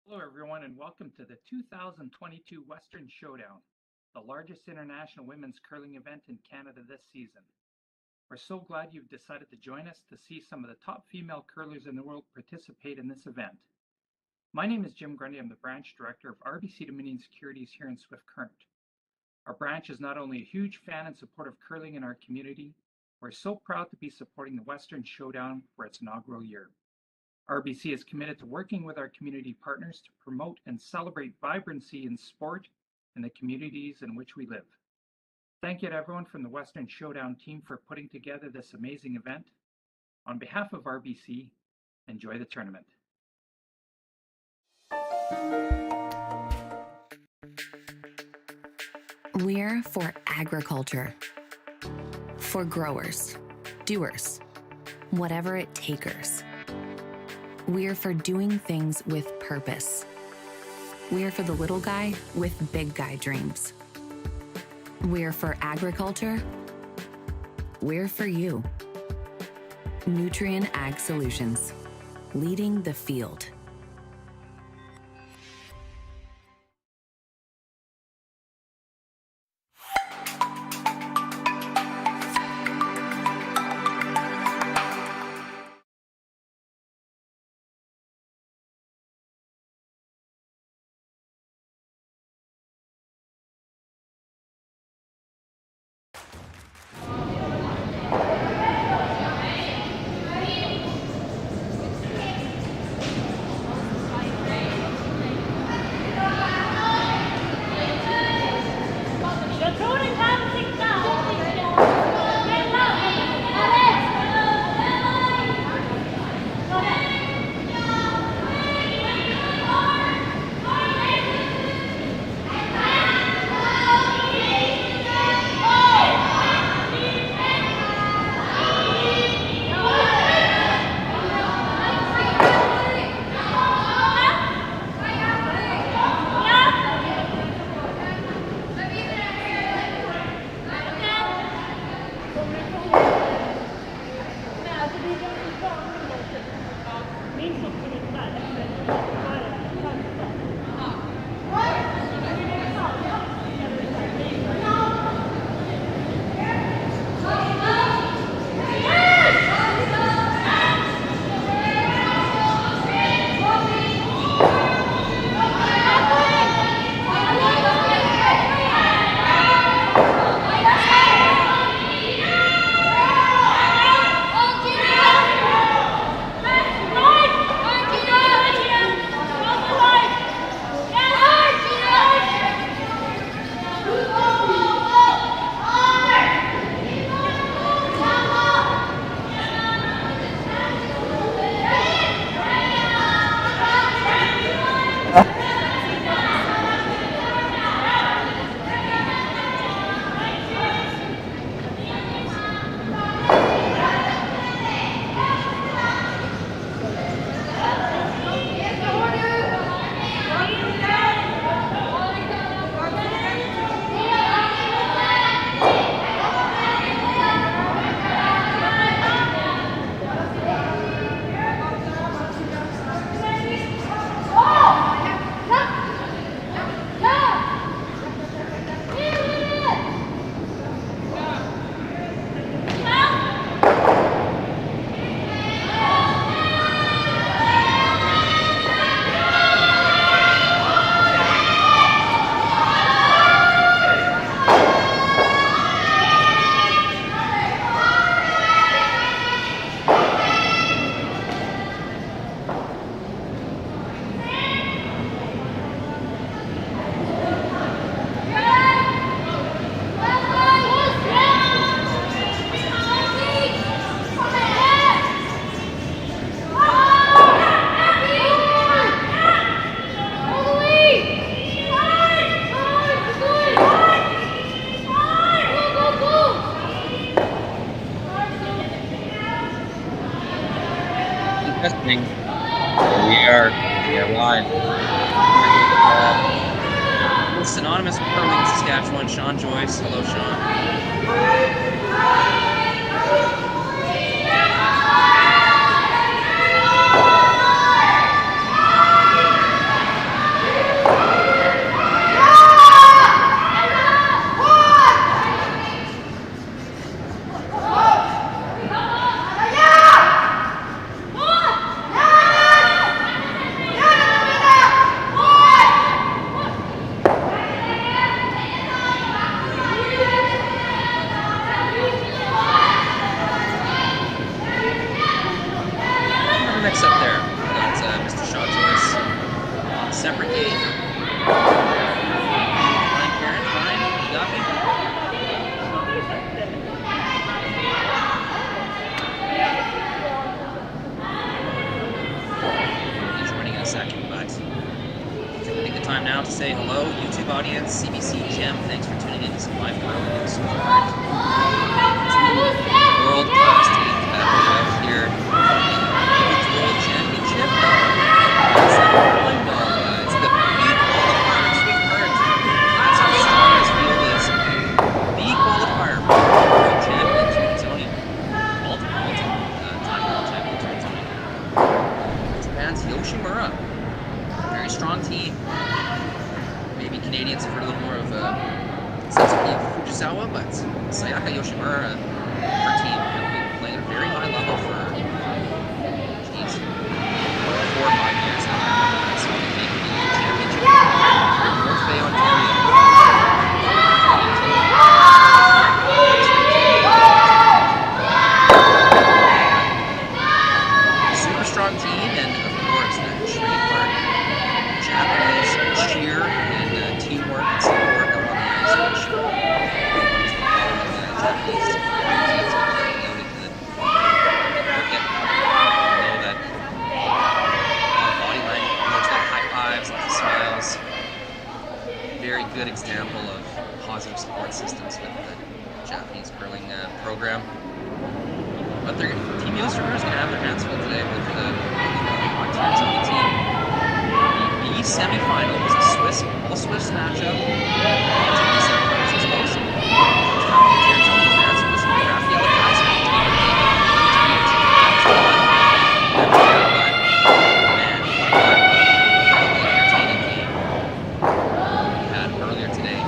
Hello, everyone, and welcome to the 2022 Western Showdown, the largest international women's curling event in Canada this season. We're so glad you've decided to join us to see some of the top female curlers in the world participate in this event. My name is Jim Grundy. I'm the branch director of RBC Dominion Securities here in Swift Current. Our branch is not only a huge fan and support of curling in our community, we're so proud to be supporting the Western Showdown for its inaugural year. RBC is committed to working with our community partners to promote and celebrate vibrancy in sport in the communities in which we live. Thank you to everyone from the Western Showdown team for putting together this amazing event. On behalf of RBC, enjoy the tournament. We're for agriculture, for growers, doers, whatever it takers. We're for doing things with purpose. We're for the little guy with big guy dreams. We're for agriculture. We're for you. Nutrien Ag Solutions, leading the field. Testing. We are live. Synonymous with curling Saskatchewan, Sean Joyce. Hello, Sean. Brigade. Fine, Karen, fine. You got me? He's running in a second, but take the time now to say hello, YouTube audience, CBC Gem. Thanks for tuning in to some live programming so far. World-class teams battling out here. Women's World Championship. Is that curling? No, it's the B-Qualifier Swift Current. That's how strong this field is. B-Qualifier World Champion Tirinzoni. Multiple time World Champion Tirinzoni. Japan's Yoshimura. Very strong team. Maybe Canadians have heard a little more of Fujisawa, but Sayaka Yoshimura, her team, have been playing at a very high level for 4 or 5 years now. So they made the championship in North Bay, Ontario. Super strong team, and of course that trademark Japanese cheer and teamwork and support out on the ice, which Japanese teams are very noted to know that body language, that high fives, lots of smiles. Very good example of positive support systems with the Japanese curling program. But their Team Yoshimura is going to have their hands full today with the Tirinzoni team. The B semifinal was a all-Swiss matchup. TV semifinals as well. So Tirinzoni fans was Rafaela Kaiser. Entertaining game we had earlier today,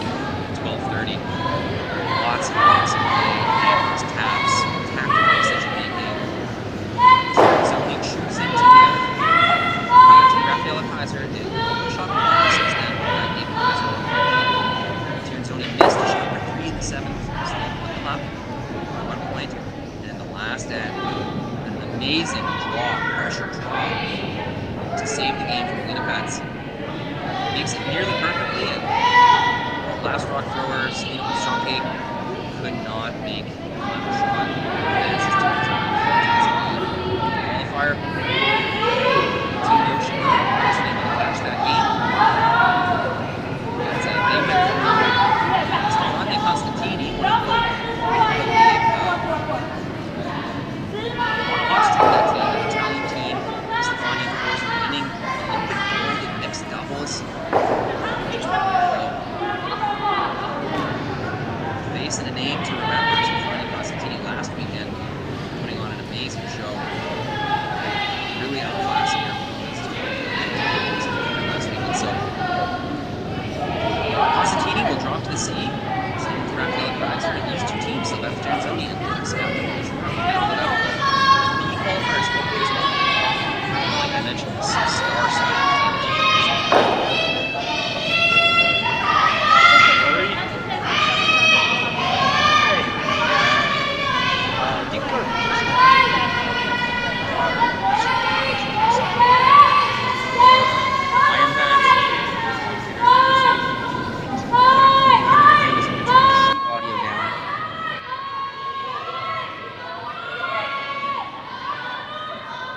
12:30. Lots of points in play, angles, taps, tactical decision making. Tirinzoni choosing to give to Rafaela Kaiser the open shot for 1 then that gave Kaiser 1 point. Tirinzoni missed the shot for 3 in the 7th, so they put them up 1 point. And the last end, an amazing pressure draw to save the game from Winnipeg. Makes it nearly perfectly, and last rock thrower, Silvana Tirinzoni, could not make a clever shot. Advances to qualifier. Team Yoshimura was able to catch that game. As they went through Silvana Constantini, one of the lost to that team, the Italian team. Silvana, of course, winning Olympic gold in mixed doubles. Just 1 year ago. Face and a name to remember is Silvana Constantini last weekend, putting on an amazing show. Really outclassing her opponents last weekend. So Constantini will drop to the sea. Same with Rafaela Kaiser. And these two teams, the left Tirinzoni and the Saskatchewan, battled it out. B-Qualifiers spoke as well. Like I mentioned, the star side.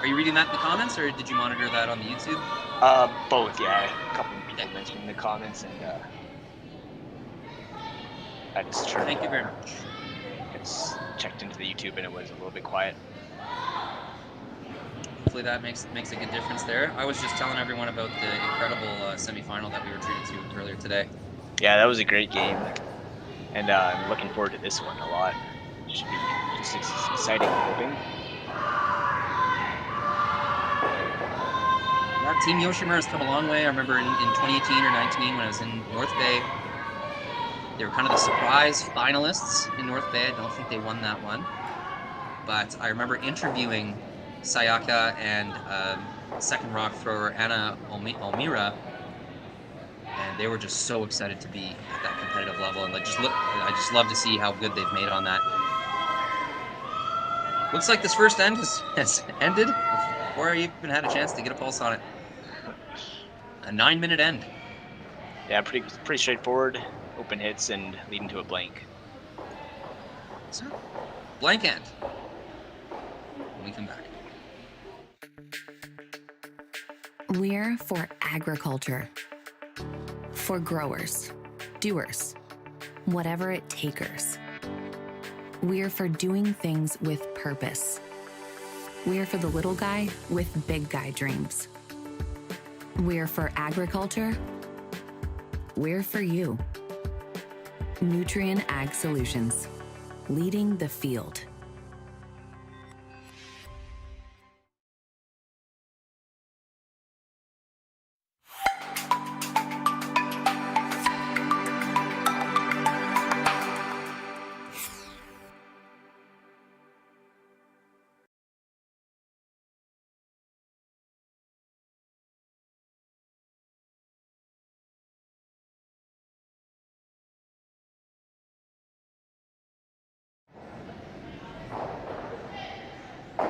Are you reading that in the comments, or did you monitor that on the YouTube? Both, yeah. A couple of people mentioned in the comments, and I just turned. Thank you very much. It's checked into the YouTube, and it was a little bit quiet. Hopefully that makes a good difference there. I was just telling everyone about the incredible semifinal that we were treated to earlier today. Yeah, that was a great game, and I'm looking forward to this one a lot. It should be just exciting, I'm hoping. Yeah, Team Yoshimura has come a long way. I remember in 2018 or 19 when I was in North Bay, they were kind of the surprise finalists in North Bay. I don't think they won that one. But I remember interviewing Sayaka and second rock thrower Anna Almira, and they were just so excited to be at that competitive level. And I just love to see how good they've made on that. Looks like this first end has ended before I even had a chance to get a pulse on it. a 9-minute end. Yeah, pretty straightforward. Open hits and leading to a blank. So, blank end. When we come back. We're for agriculture. For growers, doers, whatever it takers. We're for doing things with purpose. We're for the little guy with big guy dreams. We're for agriculture. We're for you. Nutrien Ag Solutions, leading the field.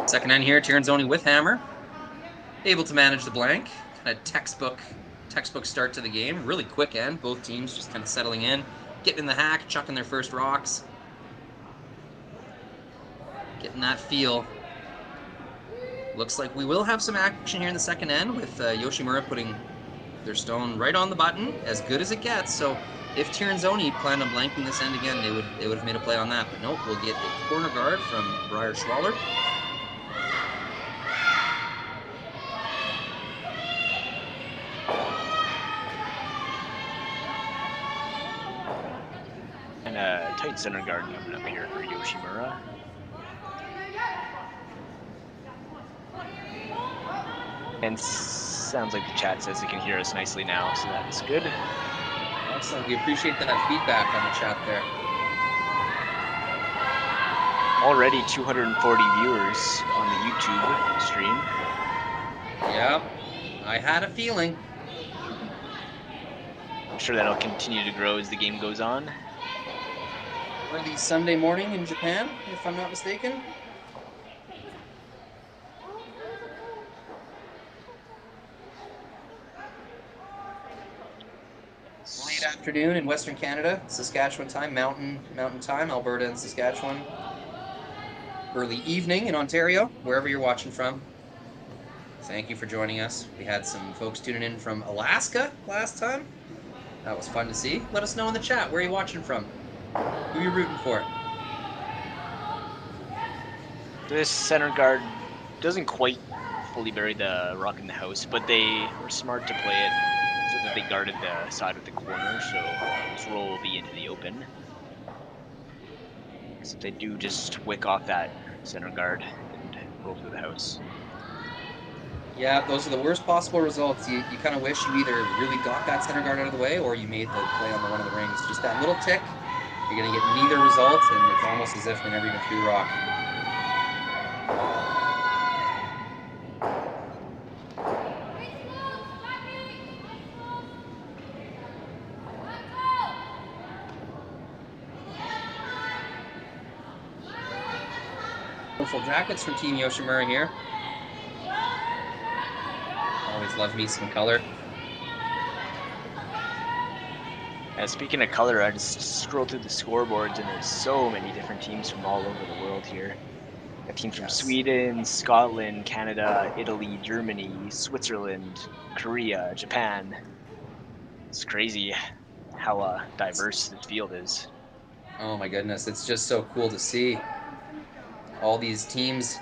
Second end here, Tirinzoni with hammer. Able to manage the blank. Kind of textbook start to the game. Really quick end. Both teams just kind of settling in. Getting in the hack, chucking their first rocks. Getting that feel. Looks like we will have some action here in the second end with Yoshimura putting their stone right on the button. As good as it gets. So if Tirinzoni planned on blanking this end again, they would have made a play on that. But nope, we'll get a corner guard from Briar Schwaller. And a tight center guard coming up here for Yoshimura. And sounds like the chat says they can hear us nicely now, so that's good. Excellent. We appreciate that feedback on the chat there. Already 240 viewers on the YouTube stream. Yeah, I had a feeling. I'm sure that'll continue to grow as the game goes on. Early Sunday morning in Japan, if I'm not mistaken. Late afternoon in Western Canada, Saskatchewan time, mountain time, Alberta and Saskatchewan. Early evening in Ontario, wherever you're watching from. Thank you for joining us. We had some folks tuning in from Alaska last time. That was fun to see. Let us know in the chat, where are you watching from? Who are you rooting for? This center guard doesn't quite fully bury the rock in the house, but they were smart to play it so that they guarded the side of the corner, so this roll will be into the open. So they do just wick off that center guard and roll through the house. Yeah, those are the worst possible results. You kind of wish you either really got that center guard out of the way or you made the play on the one of the rings. Just that little tick, you're going to get neither result, and it's almost as if they never even threw the rock. Beautiful jackets from Team Yoshimura here. Always love me some color. Speaking of color, I just scrolled through the scoreboards and there's so many different teams from all over the world here. Got teams from Sweden, Scotland, Canada, Italy, Germany, Switzerland, Korea, Japan. It's crazy how diverse this field is. Oh my goodness, it's just so cool to see. All these teams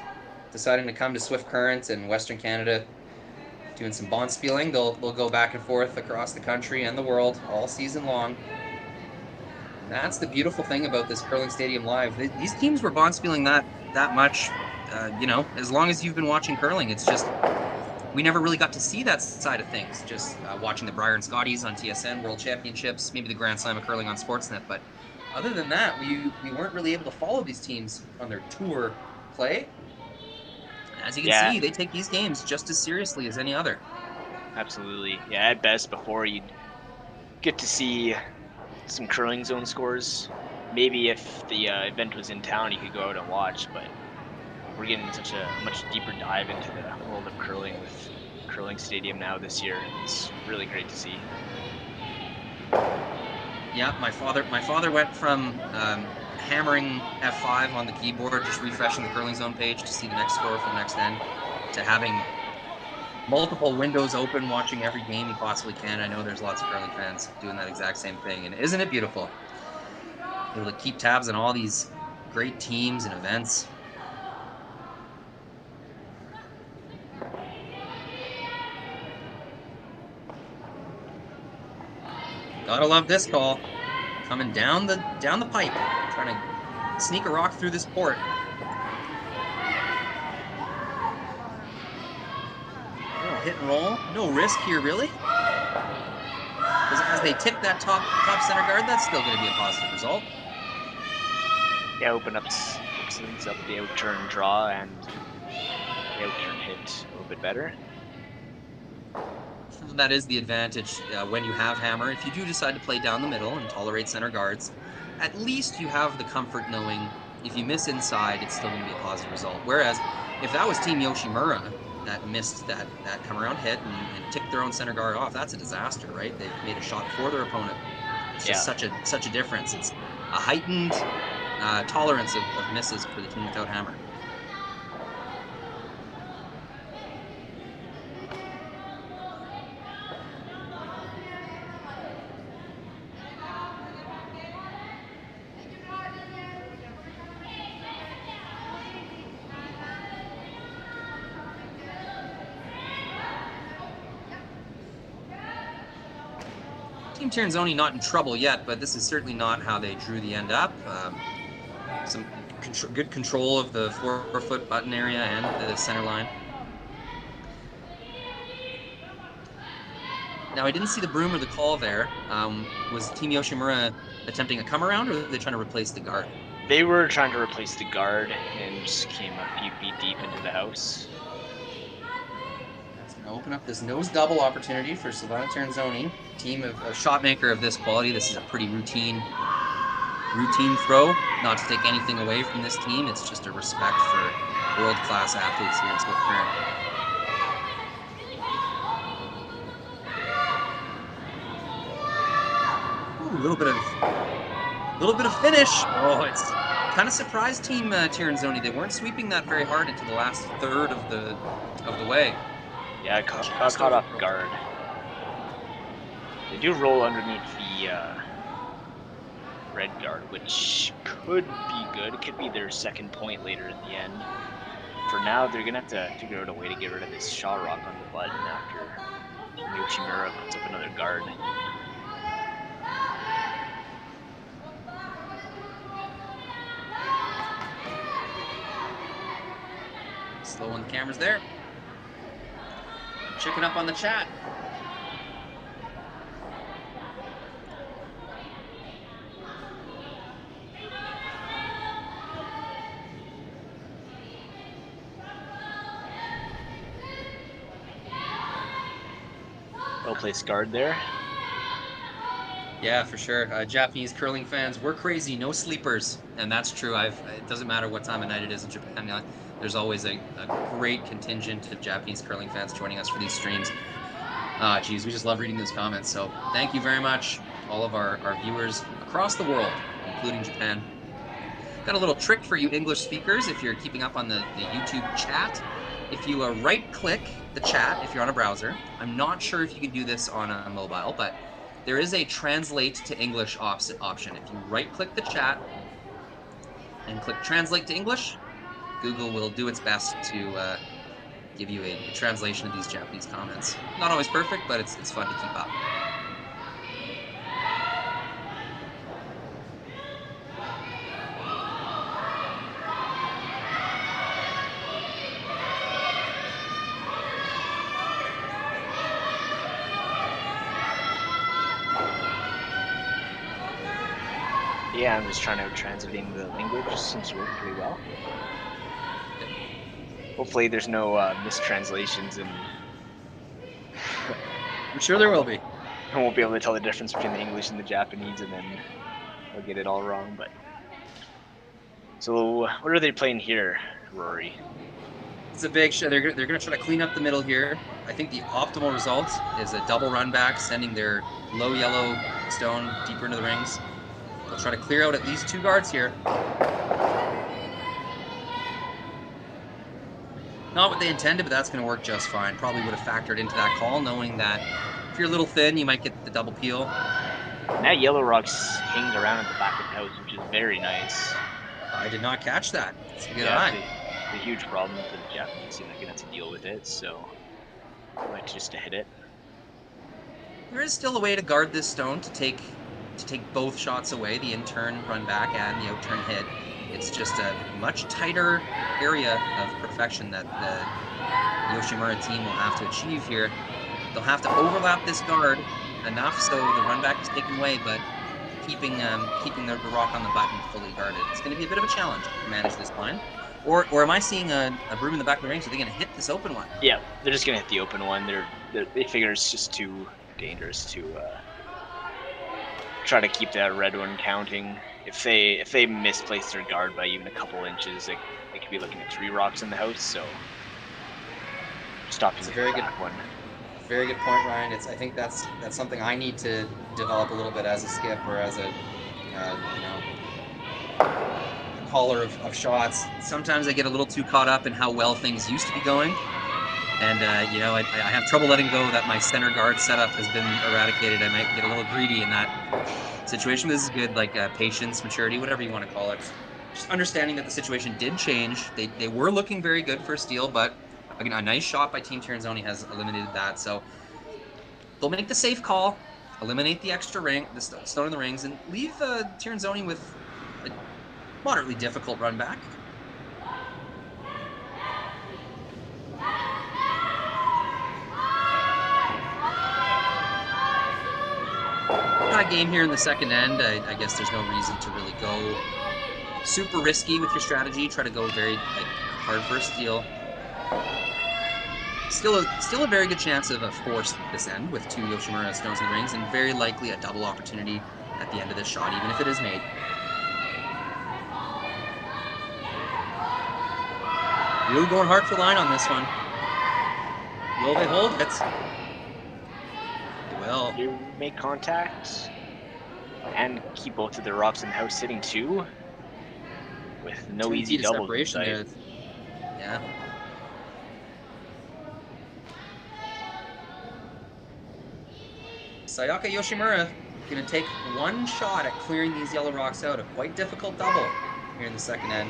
deciding to come to Swift Current and Western Canada, doing some bonspieling. They'll go back and forth across the country and the world all season long. And that's the beautiful thing about this Curling Stadium Live. These teams were bonspieling that much, you know, as long as you've been watching curling. It's just, we never really got to see that side of things. Just watching the Briar and Scotties on TSN World Championships, maybe the Grand Slam of Curling on Sportsnet. But other than that, we weren't really able to follow these teams on their tour play. As you can see, they take these games just as seriously as any other. Absolutely. Yeah, at best, before you'd get to see some curling zone scores. Maybe if the event was in town, you could go out and watch, but we're getting such a much deeper dive into the world of curling with curling stadium now this year. It's really great to see. Yeah, my father went from hammering F5 on the keyboard, just refreshing the curling zone page to see the next score for the next end, to having multiple windows open, watching every game he possibly can. I know there's lots of curling fans doing that exact same thing, and isn't it beautiful? Able to keep tabs on all these great teams and events. Gotta love this call. Coming down the pipe, trying to sneak a rock through this port. Oh, hit and roll. No risk here, really. Because as they tip that top center guard, that's still going to be a positive result. Yeah, opens up the outturn draw and the outturn hit a little bit better. That is the advantage when you have hammer. If you do decide to play down the middle and tolerate center guards, at least you have the comfort knowing if you miss inside, it's still going to be a positive result. Whereas if that was Team Yoshimura that missed that come around hit and tipped their own center guard off, that's a disaster, right? They've made a shot for their opponent. It's just such a difference. It's a heightened tolerance of misses for the team without hammer. Team Tirinzoni not in trouble yet, but this is certainly not how they drew the end up. Some good control of the 4-foot button area and the center line. Now, I didn't see the broom or the call there. Was Team Yoshimura attempting a come around, or were they trying to replace the guard? They were trying to replace the guard and just came a few feet deep into the house. That's going to open up this nose double opportunity for Silvana Tirinzoni. Team of a shot maker of this quality. This is a pretty routine throw. Not to take anything away from this team, it's just a respect for world-class athletes here in Swift Current. Ooh, a little bit of finish. Oh, it's kind of surprised Team Tirinzoni. They weren't sweeping that very hard into the last third of the way. Yeah, got caught off guard. They do roll underneath the red guard, which could be good. It could be their second point later in the end. For now, they're going to have to figure out a way to get rid of this shot rock on the button after Yoshimura puts up another guard. Slow on the cameras there. Checking up on the chat. Well-placed guard there. Yeah, for sure. Japanese curling fans, we're crazy, no sleepers, and that's true. It doesn't matter what time of night it is in Japan. There's always a great contingent of Japanese curling fans joining us for these streams. Geez, we just love reading those comments. So thank you very much, all of our viewers across the world, including Japan. Got a little trick for you English speakers if you're keeping up on the YouTube chat. If you right-click the chat, if you're on a browser, I'm not sure if you can do this on a mobile, but there is a translate to English option. If you right-click the chat and click translate to English, Google will do its best to give you a translation of these Japanese comments. Not always perfect, but it's fun to keep up. Yeah, I'm just trying to translating the language. Seems to work pretty well. Hopefully there's no mistranslations and I'm sure there will be. I won't be able to tell the difference between the English and the Japanese, and then I'll get it all wrong. But so, what are they playing here, Rory? It's a big show. They're going to try to clean up the middle here. I think the optimal result is a double run back, sending their low yellow stone deeper into the rings. They'll try to clear out at least 2 guards here. Not what they intended, but that's going to work just fine. Probably would have factored into that call, knowing that if you're a little thin, you might get the double peel. And that yellow rock's hanging around at the back of the house, which is very nice. I did not catch that. It's a good Yeah, eye. it's a huge problem for the Japanese team. They're going to have to deal with it, so I might just to hit it. There is still a way to guard this stone to take both shots away, the in-turn run back and the out-turn hit. It's just a much tighter area of perfection that the Yoshimura team will have to achieve here. They'll have to overlap this guard enough so the run back is taken away, but keeping the rock on the button fully guarded. It's going to be a bit of a challenge to manage this line. Or am I seeing a broom in the back of the range? Are they going to hit this open one? Yeah, they're just going to hit the open one. They figure it's just too dangerous to try to keep that red one counting. If they misplace their guard by even a couple inches, they could be looking at 3 rocks in the house. So stop using the back one. Very good point, Ryan. I think that's something I need to develop a little bit as a skip or as a caller of shots. Sometimes I get a little too caught up in how well things used to be going, and I have trouble letting go that my center guard setup has been eradicated. I might get a little greedy in that situation. This is good, like patience, maturity, whatever you want to call it. Just understanding that the situation did change. They were looking very good for a steal, but again, a nice shot by Team Tirinzoni has eliminated that. So they'll make the safe call, eliminate the extra ring, the stone in the rings, and leave Tirinzoni with a moderately difficult run back. Got a game here in the second end. I guess there's no reason to really go super risky with your strategy. Try to go very hard for a steal. Still a very good chance of a force at this end with 2 Yoshimura stones in the rings, and very likely a double opportunity at the end of this shot, even if it is made. Really going hard for line on this one. Will they hold it? They will. You make contact and keep both of the rocks in the house sitting 2 with no easy doubles. Separation there. Yeah. Sayaka Yoshimura going to take 1 shot at clearing these yellow rocks out. A quite difficult double here in the second end.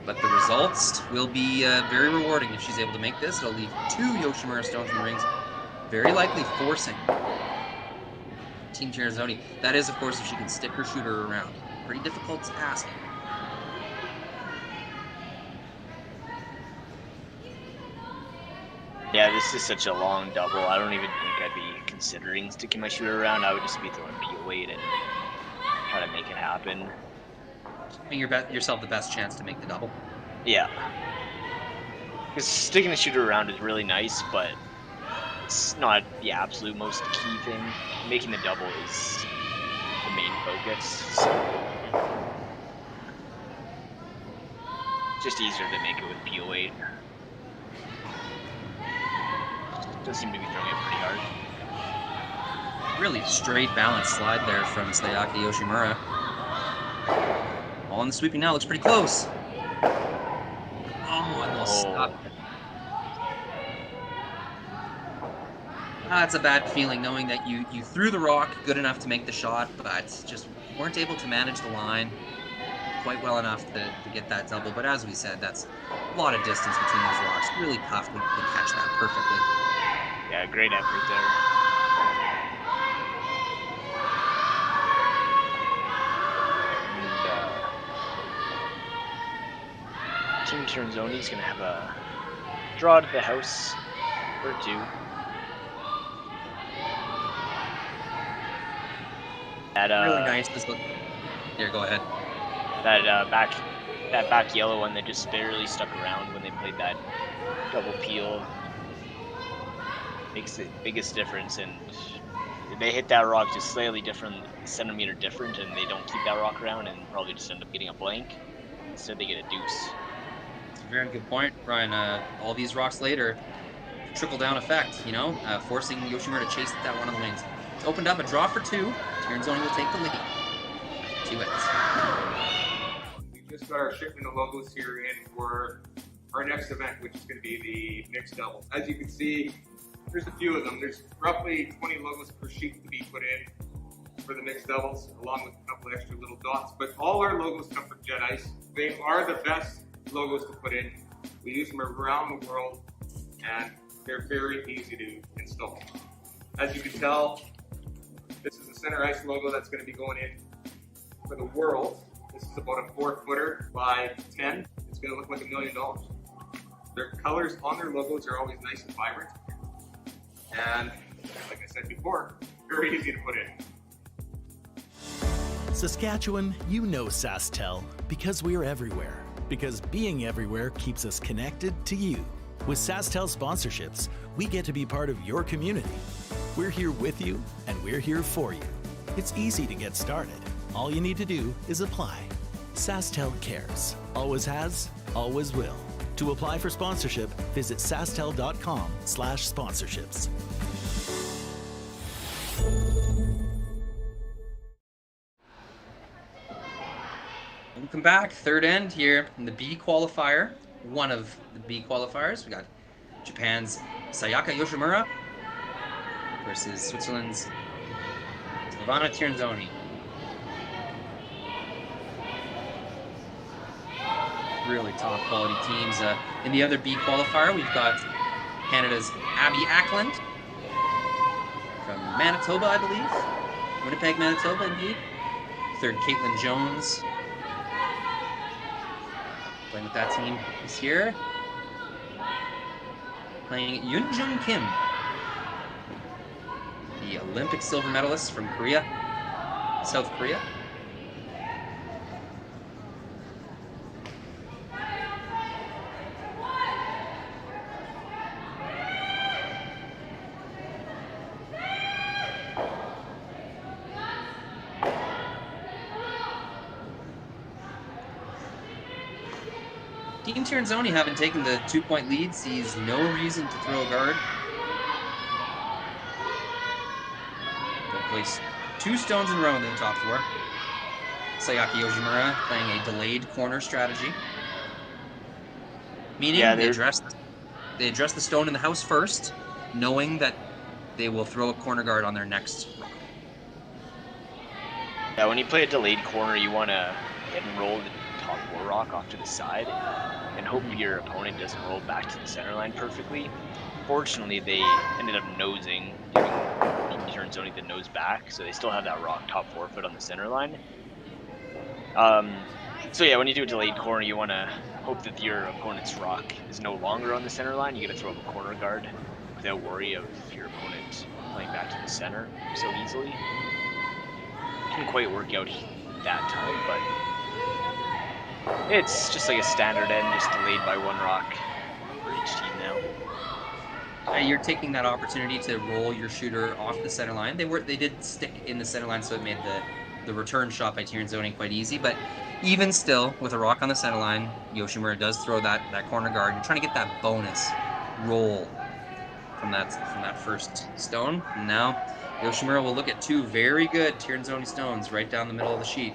But the results will be very rewarding if she's able to make this. It'll leave 2 Yoshimura stones in the rings, very likely forcing Team Tirinzoni. That is, of course, if she can stick her shooter around. Pretty difficult task. Yeah, this is such a long double. I don't even think I'd be considering sticking my shooter around. I would just be throwing peel weight and try to make it happen. Giving yourself the best chance to make the double. Yeah. Because sticking the shooter around is really nice, but it's not the absolute most key thing. Making the double is the main focus. So it's just easier to make it with peel weight. Does seem to be throwing it pretty hard. Really straight balanced slide there from Sayaka Yoshimura. All in the sweeping now, looks pretty close. Oh, and they'll stop. That's a bad feeling, knowing that you threw the rock good enough to make the shot, but just weren't able to manage the line quite well enough to get that double. But as we said, that's a lot of distance between those rocks. Really tough to catch that perfectly. Yeah, great effort there. And Team Tirinzoni is going to have a draw to the house or 2. That really nice. Here, go ahead. That back yellow one that just barely stuck around when they played that double peel makes the biggest difference. And if they hit that rock just slightly different, centimeter different, and they don't keep that rock around, and probably just end up getting a blank. Instead, they get a deuce. That's a very good point, Brian. All these rocks later, trickle-down effect, you know, forcing Yoshimura to chase that one on the wings. It's opened up a draw for 2. Tirinzoni will take the lead. 2 hits. We just got our shipment of logos here in for our next event, which is going to be the mixed doubles. As you can see, there's a few of them. There's roughly 20 logos per sheet to be put in for the mixed doubles, along with a couple of extra little dots. But all our logos come from Jet Ice. They are the best logos to put in. We use them around the world, and they're very easy to install. As you can tell, this is the Center Ice logo that's going to be going in for the world. This is about a 4-footer by 10. It's going to look like $1 million. Their colors on their logos are always nice and vibrant. And like I said before, very easy to put in. Saskatchewan, you know Sasktel because we're everywhere. Because being everywhere keeps us connected to you. With Sasktel sponsorships, we get to be part of your community. We're here with you, and we're here for you. It's easy to get started. All you need to do is apply. Sasktel cares. Always has, always will. To apply for sponsorship, visit sastel.com/sponsorships. Welcome back. Third end here in the B-Qualifier. One of the B-Qualifiers. We got Japan's Sayaka Yoshimura versus Switzerland's Silvana Tirinzoni. Really top quality teams. In the other B-Qualifier, we've got Canada's Abby Ackland from Manitoba, I believe. Winnipeg, Manitoba, indeed. Third, Caitlin Jones. Playing with that team this year. Playing Yoonjung Kim, the Olympic silver medalist from Korea, South Korea. Team Tirinzoni, having taken the 2-point lead, sees no reason to throw a guard. They'll place 2 stones in a row in the top 4. Sayaka Yoshimura playing a delayed corner strategy. Meaning they address the stone in the house first, knowing that they will throw a corner guard on their next rock. Yeah, when you play a delayed corner, you want to hit and roll the top 4 rock off to the side and hope your opponent doesn't roll back to the center line perfectly. Fortunately, they ended up nosing, giving Tirinzoni the nose back, so they still have that rock top 4 foot on the center line. So yeah, when you do a delayed corner, you want to hope that your opponent's rock is no longer on the center line. You got to throw up a corner guard without worry of your opponent playing back to the center so easily. Didn't quite work out that time, but it's just like a standard end, just delayed by 1 rock for each team now. You're taking that opportunity to roll your shooter off the center line. They did stick in the center line, so it made the return shot by Tirinzoni quite easy. But even still, with a rock on the center line, Yoshimura does throw that corner guard. You're trying to get that bonus roll from that first stone. And now Yoshimura will look at 2 very good Tirinzoni stones right down the middle of the sheet.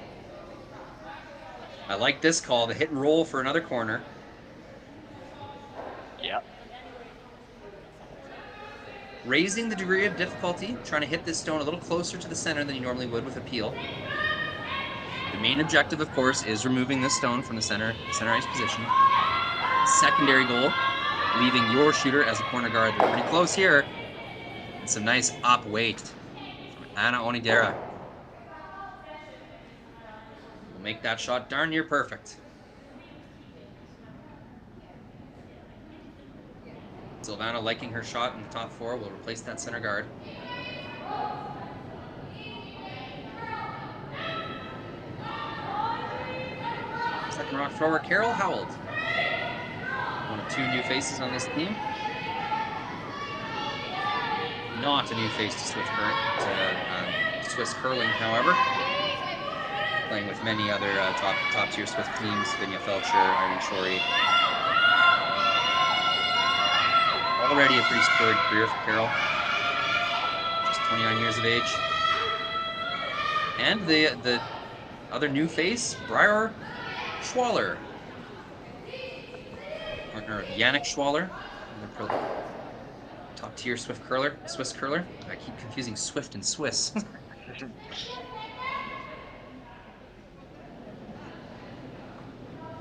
I like this call, the hit and roll for another corner. Yeah. Raising the degree of difficulty, trying to hit this stone a little closer to the center than you normally would with a peel. The main objective, of course, is removing this stone from the center ice position. Secondary goal, leaving your shooter as a corner guard. They're pretty close here. And some nice up weight from Anna Onidera. Will make that shot darn near perfect. Silvana, liking her shot in the top 4, will replace that center guard. Second rock thrower, Carol Howell. One of 2 new faces on this team. Not a new face to Swiss curling, however. Playing with many other top tier Swiss teams, Vinja Felcher, Irene Shorey. already a pretty storied career for Carol. Just 29 years of age. And the other new face, Briar Schwaller. Partner of Yannick Schwaller. Top tier Swiss curler. I keep confusing Swift and Swiss.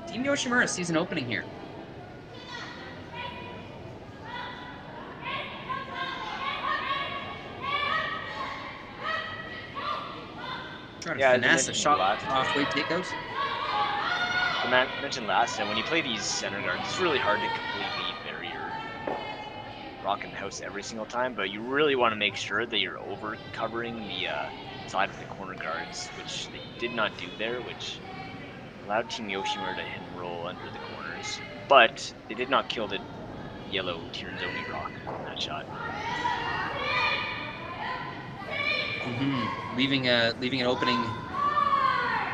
Team Yoshimura season opening here. Trying to finesse a shot halfway takeout. I mentioned last time, when you play these center guards, it's really hard to completely bury your rock in the house every single time, but you really want to make sure that you're over covering the side of the corner guards, which they did not do there, which allowed Team Yoshimura to hit and roll under the corners. But they did not kill the yellow Tirinzoni rock on that shot. Leaving an opening.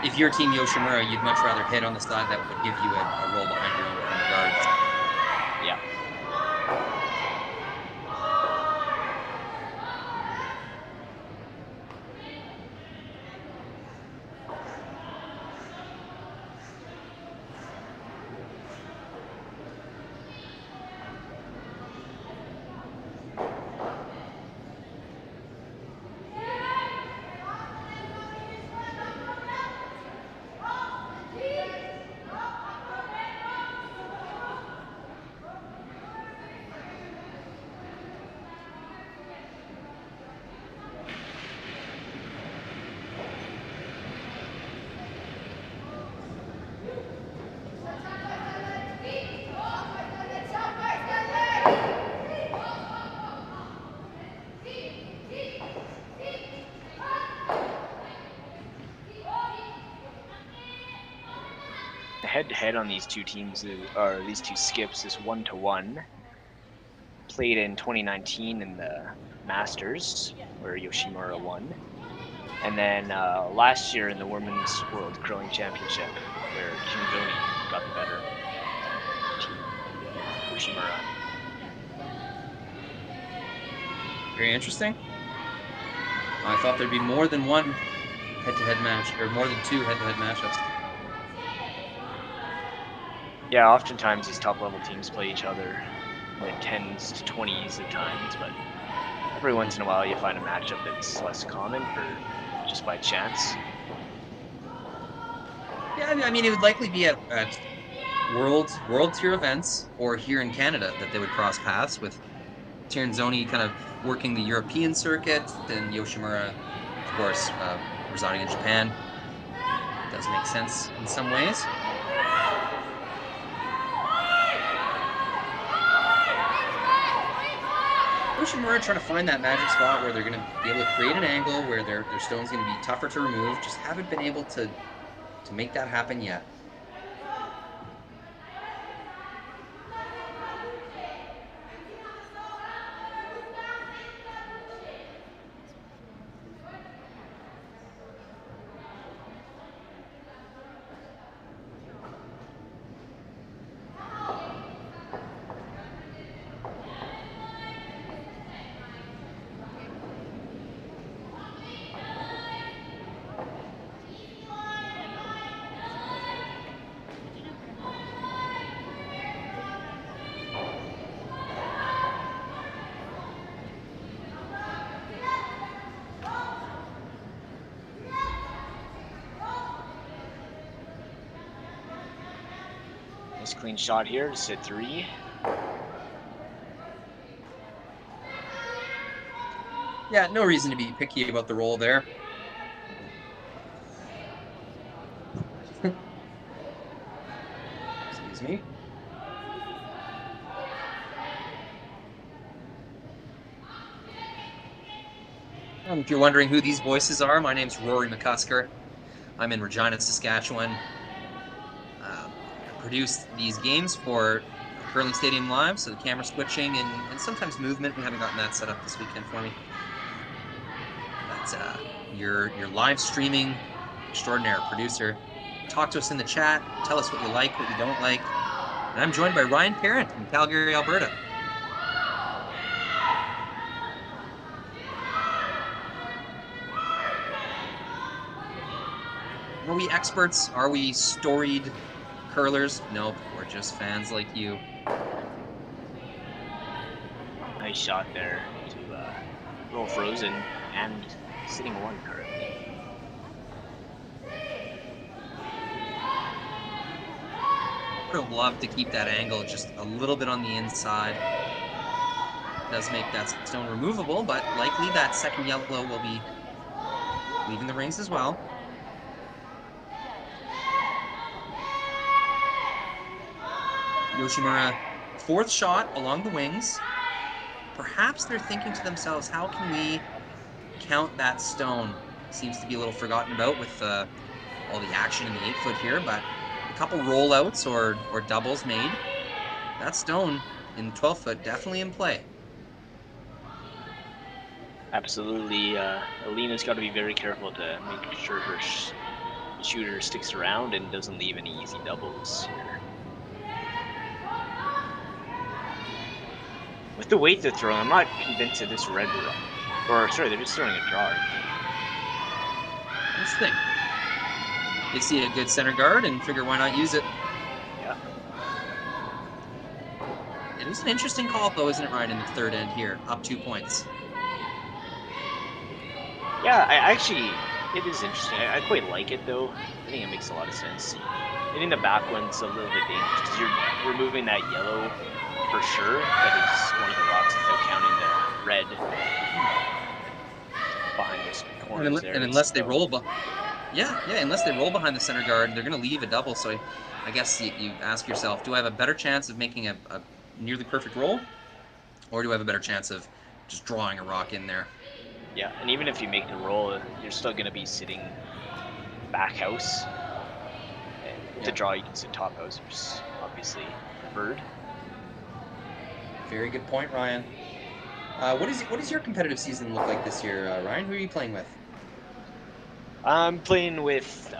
If you're Team Yoshimura, you'd much rather hit on the side that would give you a roll behind your own corner guards. Yeah. Head-to-head on these two teams, or these two skips, is 1-1. Played in 2019 in the Masters, where Yoshimura won. And then last year in the Women's World Curling Championship, where Tirinzoni got the better team, Yoshimura. Very interesting. I thought there'd be more than one head-to-head match, or more than two head-to-head matchups. Yeah, oftentimes these top-level teams play each other in 10s to 20s at times, but every once in a while you find a matchup that's less common for just by chance. Yeah, I mean, it would likely be at world tier events or here in Canada that they would cross paths, with Tirinzoni kind of working the European circuit and Yoshimura, of course, residing in Japan. It does make sense in some ways. Yoshimura trying to find that magic spot where they're going to be able to create an angle where their stone's going to be tougher to remove. Just haven't been able to make that happen yet. Nice clean shot here to sit 3. Yeah, no reason to be picky about the roll there. Excuse me. If you're wondering who these voices are, my name's Rory McCusker. I'm in Regina, Saskatchewan. I produce these games for Curling Stadium Live, so the camera switching and sometimes movement. We haven't gotten that set up this weekend for me. But your live streaming extraordinaire producer. Talk to us in the chat. Tell us what you like, what you don't like. And I'm joined by Ryan Parent in Calgary, Alberta. Were we experts? Are we storied curlers? Nope, we're just fans like you. Nice shot there to roll frozen and sitting 1 currently. Would have loved to keep that angle just a little bit on the inside. Does make that stone removable, but likely that second yellow will be leaving the rings as well. Yoshimura, 4th shot along the wings. Perhaps they're thinking to themselves, how can we count that stone? Seems to be a little forgotten about with all the action in the 8-foot here, but a couple rollouts or doubles made. That stone in the 12-foot definitely in play. Absolutely. Alina's got to be very careful to make sure her shooter sticks around and doesn't leave any easy doubles here. With the weight they're throwing, I'm not convinced that this red rock, or sorry, they're just throwing a draw. That's the thing. They see a good center guard and figure why not use it. Yeah. It is an interesting call though, isn't it, Ryan, in the 3rd end here, up 2 points. Yeah, it is interesting. I quite like it though. I think it makes a lot of sense. Hitting the back one's a little bit dangerous because you're removing that yellow for sure. That is one of the rocks without counting the red behind those corners there. And unless they roll, unless they roll behind the center guard, they're going to leave a double. So I guess you ask yourself, do I have a better chance of making a nearly perfect roll, or do I have a better chance of just drawing a rock in there? Yeah, and even if you make the roll, you're still going to be sitting back house. And with the draw, you can sit top house, which is obviously preferred. Very good point, Ryan. What does your competitive season look like this year, Ryan? Who are you playing with? I'm playing with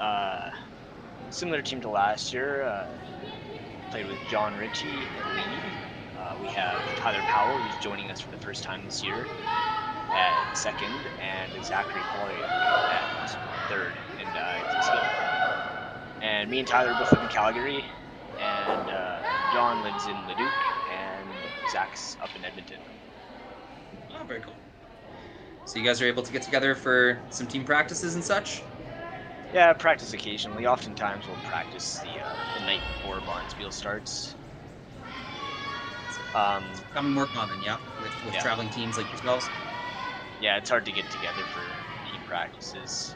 similar team to last year. Played with John Ritchie at lead. We have Tyler Powell, who's joining us for the first time this year at 2nd, and Zachary Poirier at 3rd in Saskatchewan. And me and Tyler both live in Calgary, and John lives in Leduc, and Zach's up in Edmonton. Oh, very cool. So you guys are able to get together for some team practices and such? Yeah, practice occasionally. Oftentimes we'll practice the night before Barnesfield starts. Becoming more common, yeah, with traveling teams like yourselves? Yeah, it's hard to get together for team practices.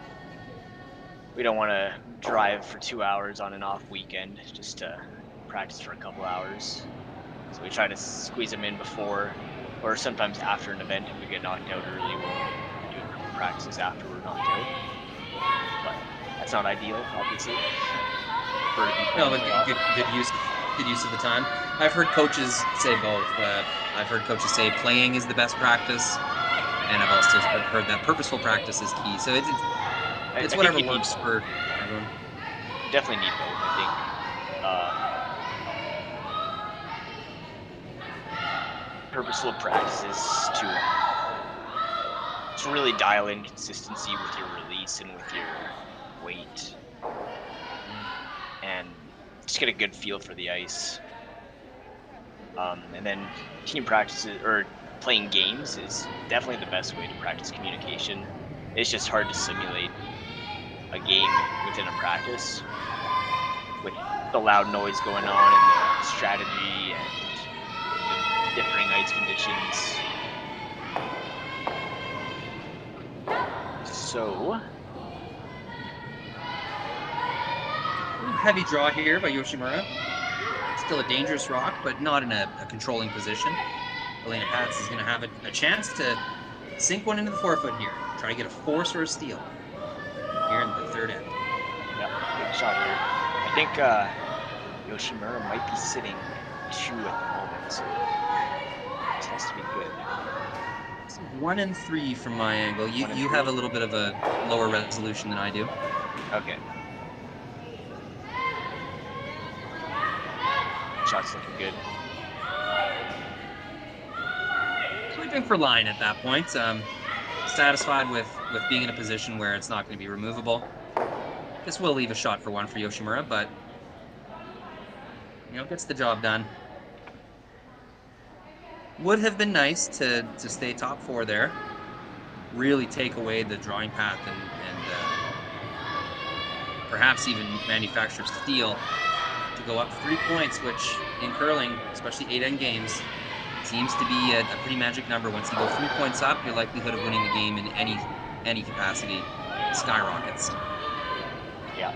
We don't want to drive for 2 hours on an off weekend just to practice for a couple hours. So we try to squeeze them in before, or sometimes after an event. If we get knocked out early, we'll do a couple practices after we're knocked out. But that's not ideal, obviously. No, but good use of the time. I've heard coaches say both. I've heard coaches say playing is the best practice, and I've also heard that purposeful practice is key. So it's whatever works for everyone. You definitely need both, I think. Purposeful practices to really dial in consistency with your release and with your weight, and just get a good feel for the ice. And then team practices or playing games is definitely the best way to practice communication. It's just hard to simulate a game within a practice with the loud noise going on and the strategy and the differing ice conditions. So, heavy draw here by Yoshimura. Still a dangerous rock, but not in a controlling position. Elena Pats is going to have a chance to sink one into the 4-foot here. Try to get a force or a steal here in the 3rd end. Yeah, big shot here. I think Yoshimura might be sitting 2 at the moment, so this has to be good. It's 1 and 3 from my angle. You have a little bit of a lower resolution than I do. Okay. Shot's looking good. Sweeping for line at that point. Satisfied with being in a position where it's not going to be removable. This will leave a shot for one for Yoshimura, but gets the job done. Would have been nice to stay top 4 there. Really take away the drawing path and perhaps even manufacture steal to go up 3 points, which in curling, especially 8-end games, seems to be a pretty magic number. Once you go 3 points up, your likelihood of winning the game in any capacity skyrockets. Yeah.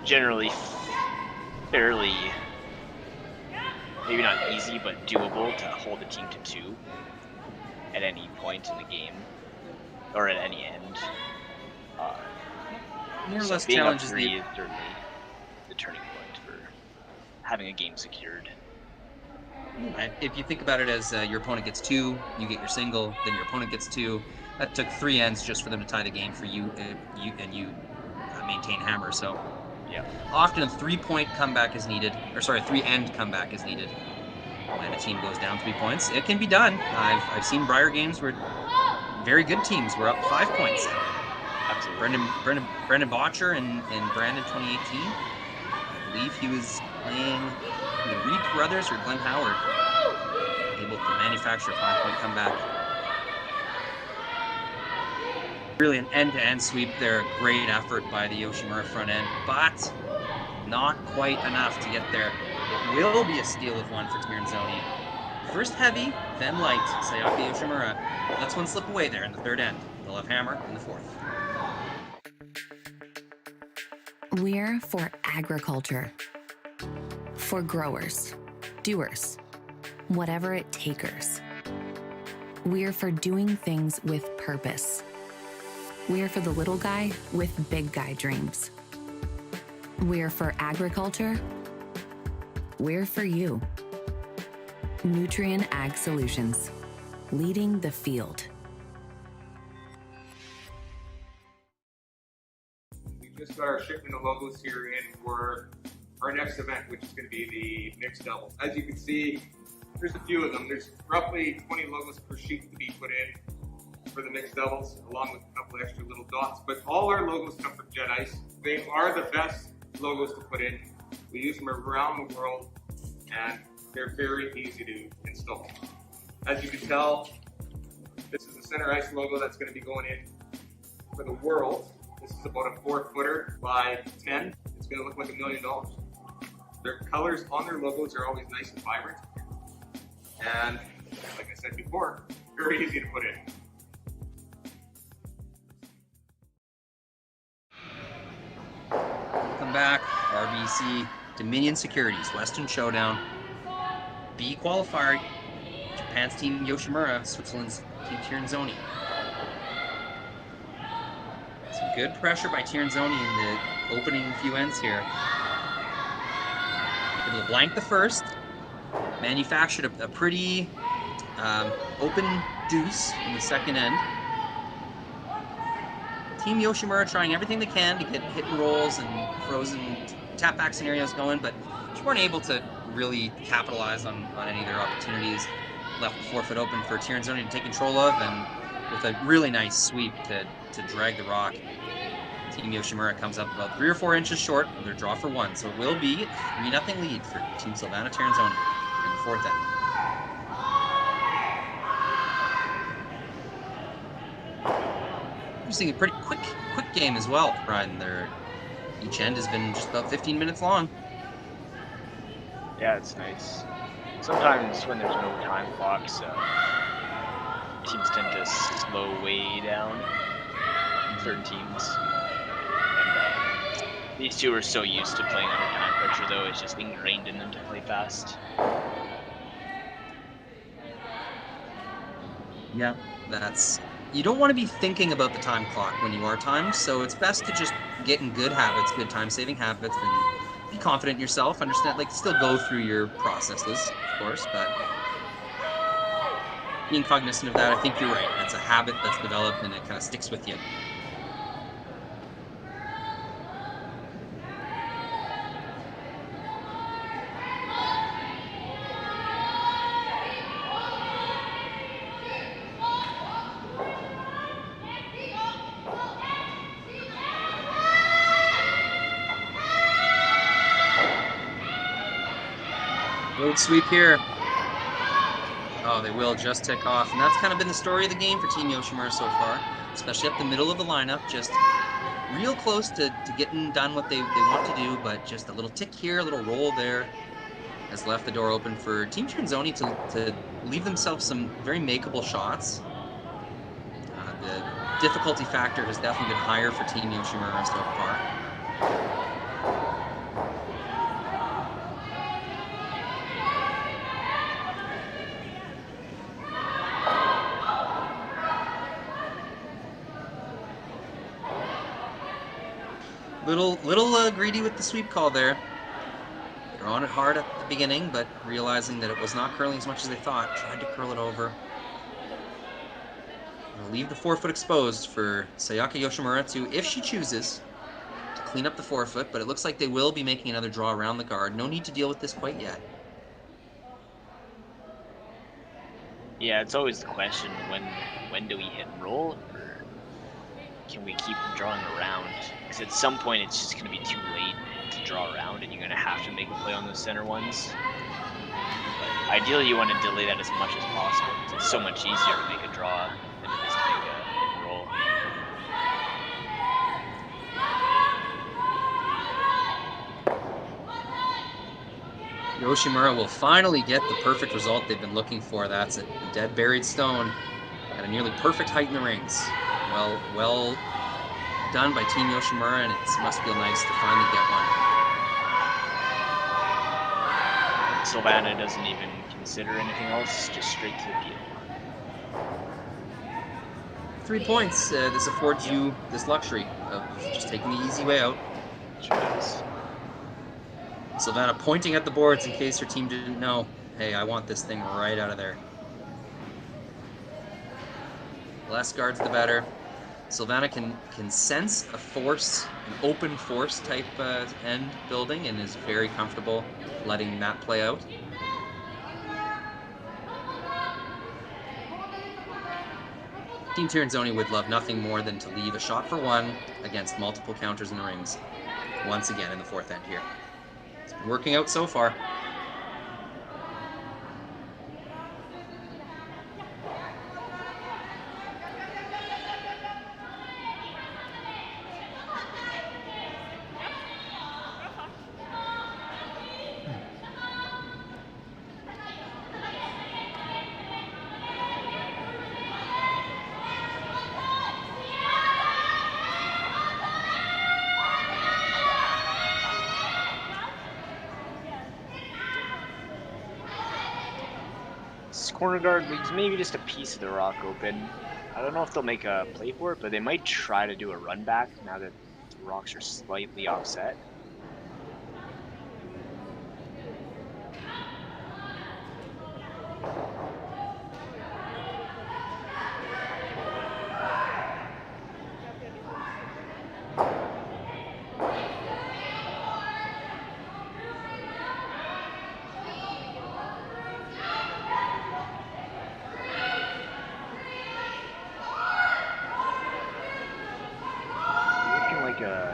Generally fairly, maybe not easy, but doable to hold a team to 2 at any point in the game, or at any end. More or So less being up challenges 3 the is certainly the turning point for having a game secured. If you think about it as your opponent gets 2, you get your single, then your opponent gets 2. That took 3 ends just for them to tie the game for you, you maintain hammer. So Yeah. often a 3-point comeback is needed, or sorry, a 3-end comeback is needed when a team goes down 3 points. It can be done. I've seen Briar games where very good teams were up 5 points. Absolutely. Brendan Botcher in Brandon 2018. I believe he was playing the Reed Brothers or Glenn Howard. Able to manufacture a 5-point comeback. Really an end-to-end sweep there. Great effort by the Yoshimura front end, but not quite enough to get there. It will be a steal of 1 for Tirinzoni. First heavy, then light. Sayaka Yoshimura lets one slip away there in the 3rd end. They'll have hammer in the 4th. We're for agriculture. For growers, doers, whatever it takers. We're for doing things with purpose. We're for the little guy with big guy dreams. We're for agriculture. We're for you. Nutrien Ag Solutions, leading the field. We just got our shipment of logos here in for our next event, which is going to be the mixed double. As you can see, there's a few of them. There's roughly 20 logos per sheet to be put in for the mixed doubles, along with a couple extra little dots. But all our logos come from Jet Ice. They are the best logos to put in. We use them around the world, and they're very easy to install. As you can tell, this is the center ice logo that's going to be going in for the world. This is about a 4-footer by 10. It's going to look like $1 million. Their colors on their logos are always nice and vibrant. And like I said before, very easy to put in. Welcome back, RBC, Dominion Securities, Western Showdown, B-Qualifier, Japan's team Yoshimura, Switzerland's team Tirinzoni. Some good pressure by Tirinzoni in the opening few ends here. Able to blank the first, manufactured a pretty open deuce in the 2nd end. Team Yoshimura trying everything they can to get hit and rolls and frozen tap back scenarios going, but just weren't able to really capitalize on any of their opportunities. Left the 4-foot open for Tirinzoni to take control of, and with a really nice sweep to drag the rock. Team Yoshimura comes up about 3 or 4 inches short of their draw for 1, so it will be a 3-0 lead for Team Silvana Tirinzoni in the 4th end. Interesting, a pretty quick game as well, Brian. Each end has been just about 15 minutes long. Yeah, it's nice. Sometimes when there's no time clocks, teams tend to slow way down. Certain teams. And these two are so used to playing under time pressure, though, it's just ingrained in them to play fast. Yeah, you don't want to be thinking about the time clock when you are timed, so it's best to just get in good habits, good time-saving habits, and be confident in yourself. Understand, still go through your processes, of course, but being cognizant of that, I think you're right. That's a habit that's developed, and it kind of sticks with you. Big sweep here. Oh, they will just tick off. And that's kind of been the story of the game for Team Yoshimura so far, especially up the middle of the lineup. Just real close to getting done what they want to do, but just a little tick here, a little roll there has left the door open for Team Tirinzoni to leave themselves some very makeable shots. The difficulty factor has definitely been higher for Team Yoshimura so far. Little greedy with the sweep call there. They're on it hard at the beginning, but realizing that it was not curling as much as they thought, tried to curl it over. They'll leave the forefoot exposed for Sayaka Yoshimura to, if she chooses, to clean up the forefoot, but it looks like they will be making another draw around the guard. No need to deal with this quite yet. Yeah, it's always the question, when do we hit roll, or can we keep drawing around? Because at some point it's just going to be too late to draw around, and you're going to have to make a play on those center ones. But ideally you want to delay that as much as possible, because it's so much easier to make a draw than it is to make a hit roll. Yoshimura will finally get the perfect result they've been looking for. That's a dead buried stone at a nearly perfect height in the rings. Well done by Team Yoshimura, and it must feel nice to finally get one. Silvana doesn't even consider anything else, just straight to the peel. 3 points. This affords you this luxury of just taking the easy way out. Sure does. Silvana pointing at the boards in case her team didn't know. Hey, I want this thing right out of there. Less guards, the better. Silvana can sense a force, an open force type end building, and is very comfortable letting that play out. Team Tirinzoni would love nothing more than to leave a shot for one against multiple counters in the rings. Once again in the fourth end here. It's been working out so far. Corner guard leaves maybe just a piece of the rock open. I don't know if they'll make a play for it, but they might try to do a run back now that the rocks are slightly offset.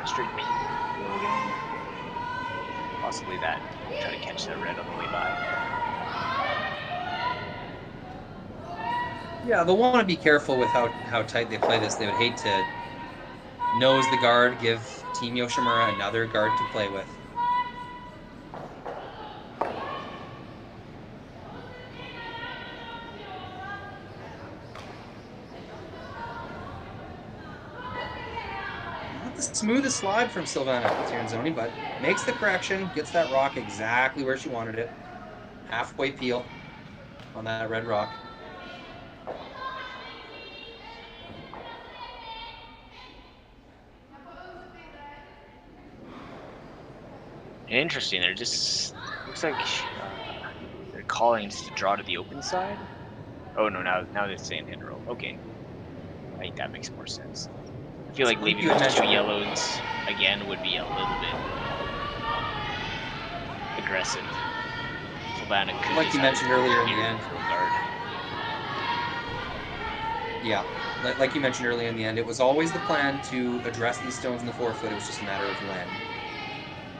Straight P again. Possibly that. Try to catch that red on the way by. Yeah, they'll want to be careful with how tight they play this. They would hate to nose the guard, give Team Yoshimura another guard to play with. Smoothest slide from Silvana Tirinzoni, but makes the correction, gets that rock exactly where she wanted it. Halfway peel on that red rock. Interesting. They're just looks like they're calling just to draw to the open side. Oh no! Now they're saying hit roll. Okay, I think that makes more sense. I feel like leaving those two yellows again would be a little bit aggressive. Silvana could, like you mentioned earlier in the end. Yeah, like you mentioned earlier in the end, it was always the plan to address these stones in the forefoot. It was just a matter of when.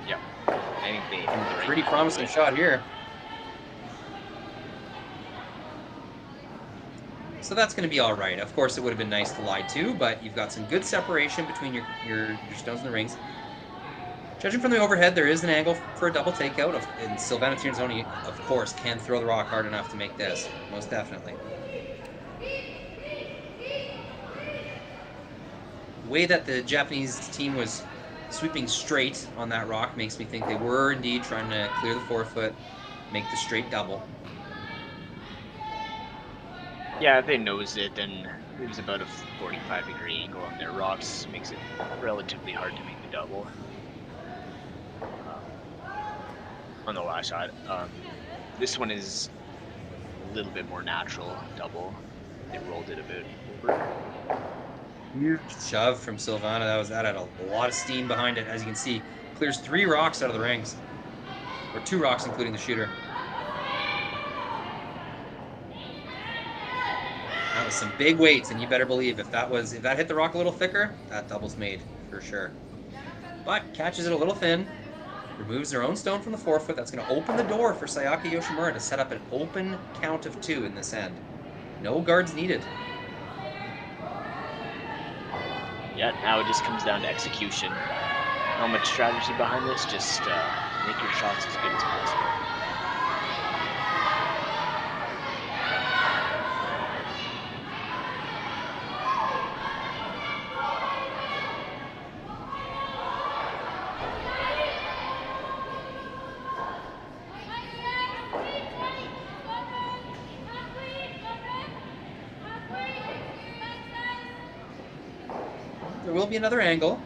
Yeah, I think they. Pretty promising shot here. So that's going to be all right. Of course, it would have been nice to lie too, but you've got some good separation between your stones and the rings. Judging from the overhead, there is an angle for a double takeout, and Silvana Tirinzoni, of course, can throw the rock hard enough to make this, most definitely. The way that the Japanese team was sweeping straight on that rock makes me think they were indeed trying to clear the forefoot, make the straight double. Yeah, they nosed it, and it was about a 45-degree angle on their rocks. Makes it relatively hard to make the double. On the last shot. This one is a little bit more natural double. They rolled it a bit over. Huge shove from Silvana. That had a lot of steam behind it. As you can see, clears 3 rocks out of the rings, or 2 rocks including the shooter. That was some big weights, and you better believe if that hit the rock a little thicker, that double's made for sure. But catches it a little thin. Removes their own stone from the forefoot. That's going to open the door for Sayaka Yoshimura to set up an open count of 2 in this end. No guards needed. Yeah, now it just comes down to execution. Not much strategy behind this, just make your shots as good as possible. There will be another angle.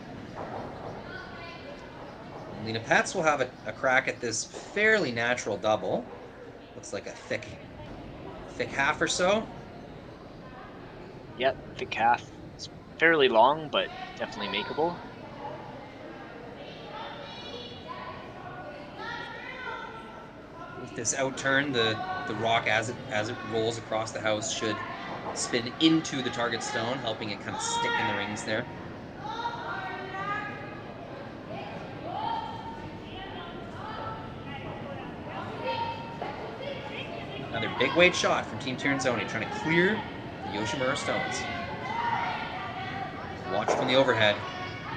Lena Pats will have a crack at this fairly natural double. Looks like a thick half or so. Yep, thick half. It's fairly long, but definitely makeable. With this outturn, the rock as it rolls across the house should spin into the target stone, helping it kind of stick in the rings there. Another big weight shot from Team Tirinzoni, trying to clear the Yoshimura stones. Watch from the overhead.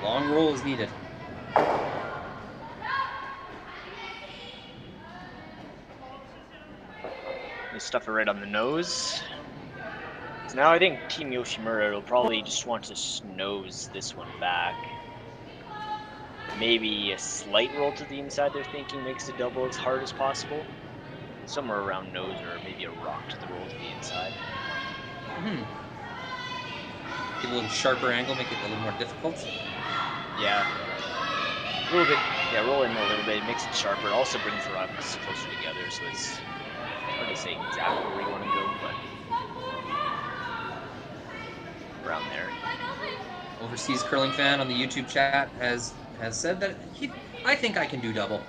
Long roll is needed. They stuff it right on the nose. So now I think Team Yoshimura will probably just want to nose this one back. Maybe a slight roll to the inside they're thinking makes the double as hard as possible. Somewhere around nose, or maybe a rock to the roll to the inside. Get a little sharper angle, make it a little more difficult. Yeah. A little bit, yeah, roll in a little bit, makes it sharper. It also brings the rocks closer together, so it's hard to say exactly where you want to go, but around there. Overseas curling fan on the YouTube chat has said that I think I can do double.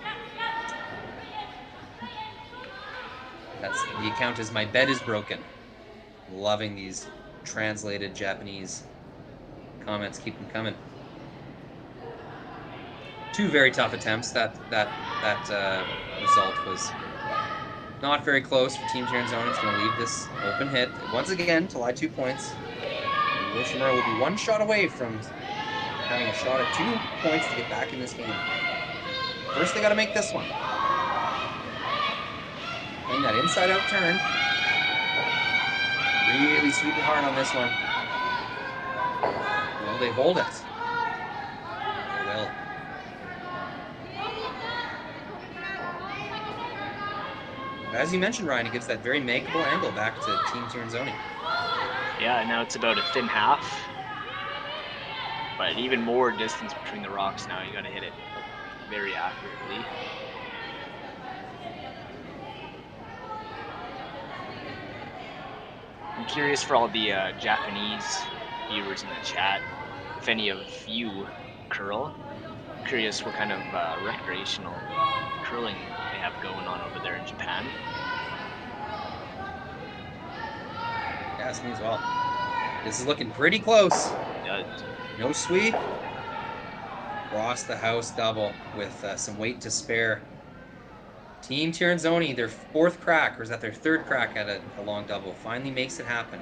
The account is My Bed is Broken. Loving these translated Japanese comments. Keep them coming. 2 very tough attempts. That result was not very close for Team Tirinzoni. It's going to leave this open hit once again to lie 2 points. Yoshimura will be 1 shot away from having a shot at 2 points to get back in this game. First, they got to make this one. Playing that inside-out turn. Really sweeping hard on this one. Will they hold it? They will. As you mentioned, Ryan, it gives that very makeable angle back to Team Tirinzoni. Yeah, now it's about a thin half. But even more distance between the rocks now. You got to hit it very accurately. I'm curious for all the Japanese viewers in the chat, if any of you curl. I'm curious what kind of recreational curling they have going on over there in Japan. Yes, me as well. This is looking pretty close. No sweep. Across the house double with some weight to spare. Team Tirinzoni, their 4th crack, or is that their 3rd crack at a long double, finally makes it happen.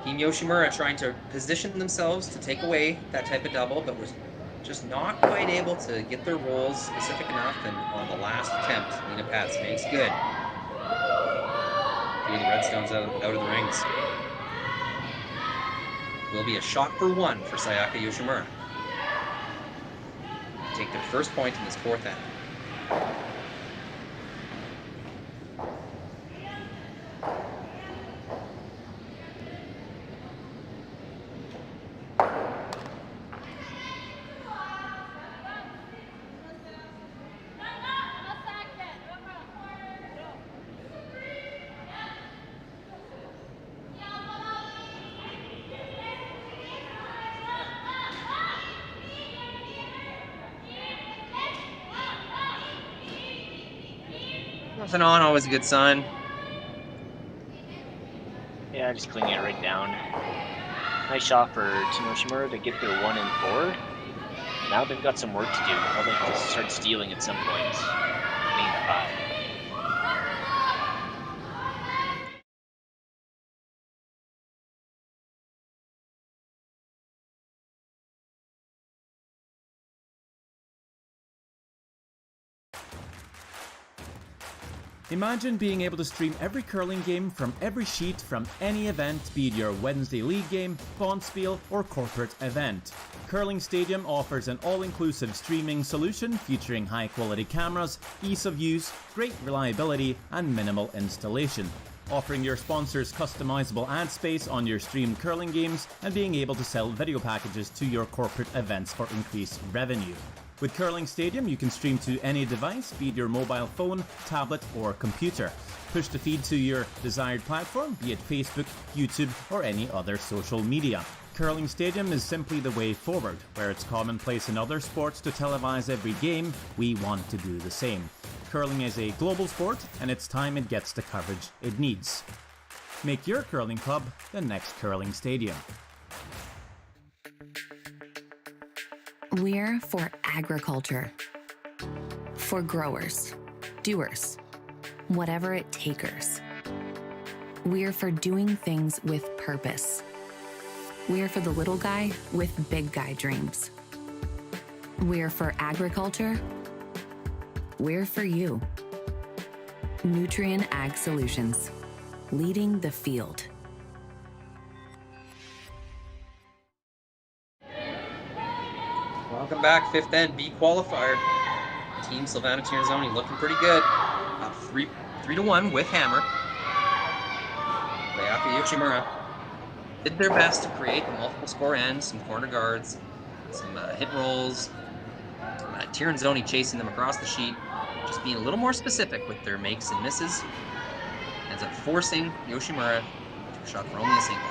Team Yoshimura trying to position themselves to take away that type of double, but was just not quite able to get their rolls specific enough, and on the last attempt, Lena Pats makes good. Threw the Redstones out of the rings. Will be a shot for one for Sayaka Yoshimura. Take their first point in this fourth end. Nothing on, always a good sign. Yeah, just cleaning it right down. Nice shot for Team Yoshimura to get their 1 and 4. Now they've got some work to do. Now they have to start stealing at some point. Getting the 5. Imagine being able to stream every curling game from every sheet from any event, be it your Wednesday league game, bonspiel, or corporate event. Curling Stadium offers an all-inclusive streaming solution featuring high-quality cameras, ease of use, great reliability, and minimal installation. Offering your sponsors customizable ad space on your streamed curling games and being able to sell video packages to your corporate events for increased revenue. With Curling Stadium, you can stream to any device, be it your mobile phone, tablet, or computer. Push the feed to your desired platform, be it Facebook, YouTube, or any other social media. Curling Stadium is simply the way forward. Where it's commonplace in other sports to televise every game, we want to do the same. Curling is a global sport, and it's time it gets the coverage it needs. Make your curling club the next Curling Stadium. We're for agriculture. For growers, doers, whatever it takers. We're for doing things with purpose. We're for the little guy with big guy dreams. We're for agriculture. We're for you. Nutrien Ag Solutions, leading the field. Welcome back, fifth end, B-Qualifier. Team Silvana Tirinzoni looking pretty good. Up 3-1 with hammer. Sayaka Yoshimura did their best to create the multiple score ends, some corner guards, some hit rolls. Tirinzoni chasing them across the sheet, just being a little more specific with their makes and misses. Ends up forcing Yoshimura to a shot for only a single.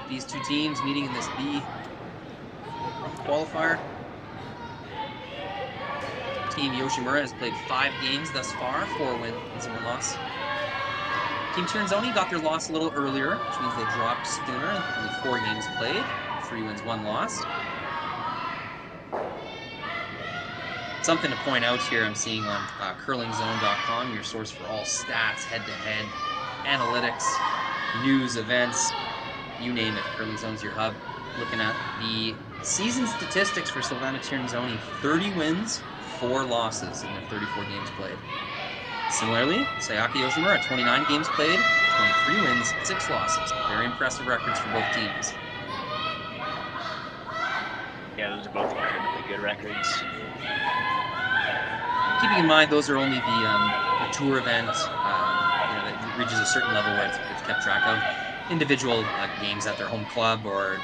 These two teams meeting in this B qualifier. Team Yoshimura has played 5 games thus far, 4 wins and 1 loss. Team Tirinzoni got their loss a little earlier, which means they dropped sooner. Only 4 games played, 3 wins, 1 loss. Something to point out here, I'm seeing on curlingzone.com, your source for all stats, head-to-head, analytics, news, events, you name it. Curling Zone's your hub. Looking at the season statistics for Silvana Tirinzoni, 30 wins, 4 losses in their 34 games played. Similarly, Sayaka Yoshimura, 29 games played, 23 wins, 6 losses. Very impressive records for both teams. Yeah, those are both incredibly good records. Keeping in mind, those are only the tour event that reaches a certain level where it's kept track of. Individual games at their home club or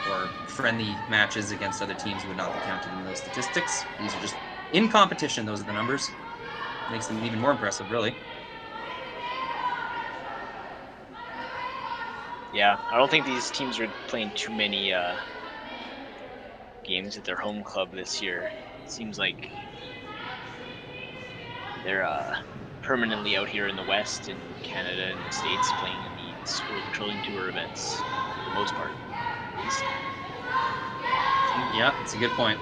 friendly matches against other teams would not be counted in those statistics. These are just in competition, those are the numbers. Makes them even more impressive, really. Yeah, I don't think these teams are playing too many games at their home club this year. It seems like they're permanently out here in the West, in Canada and the States, playing in the World Curling Tour events for the most part, at least. Yeah, it's a good point.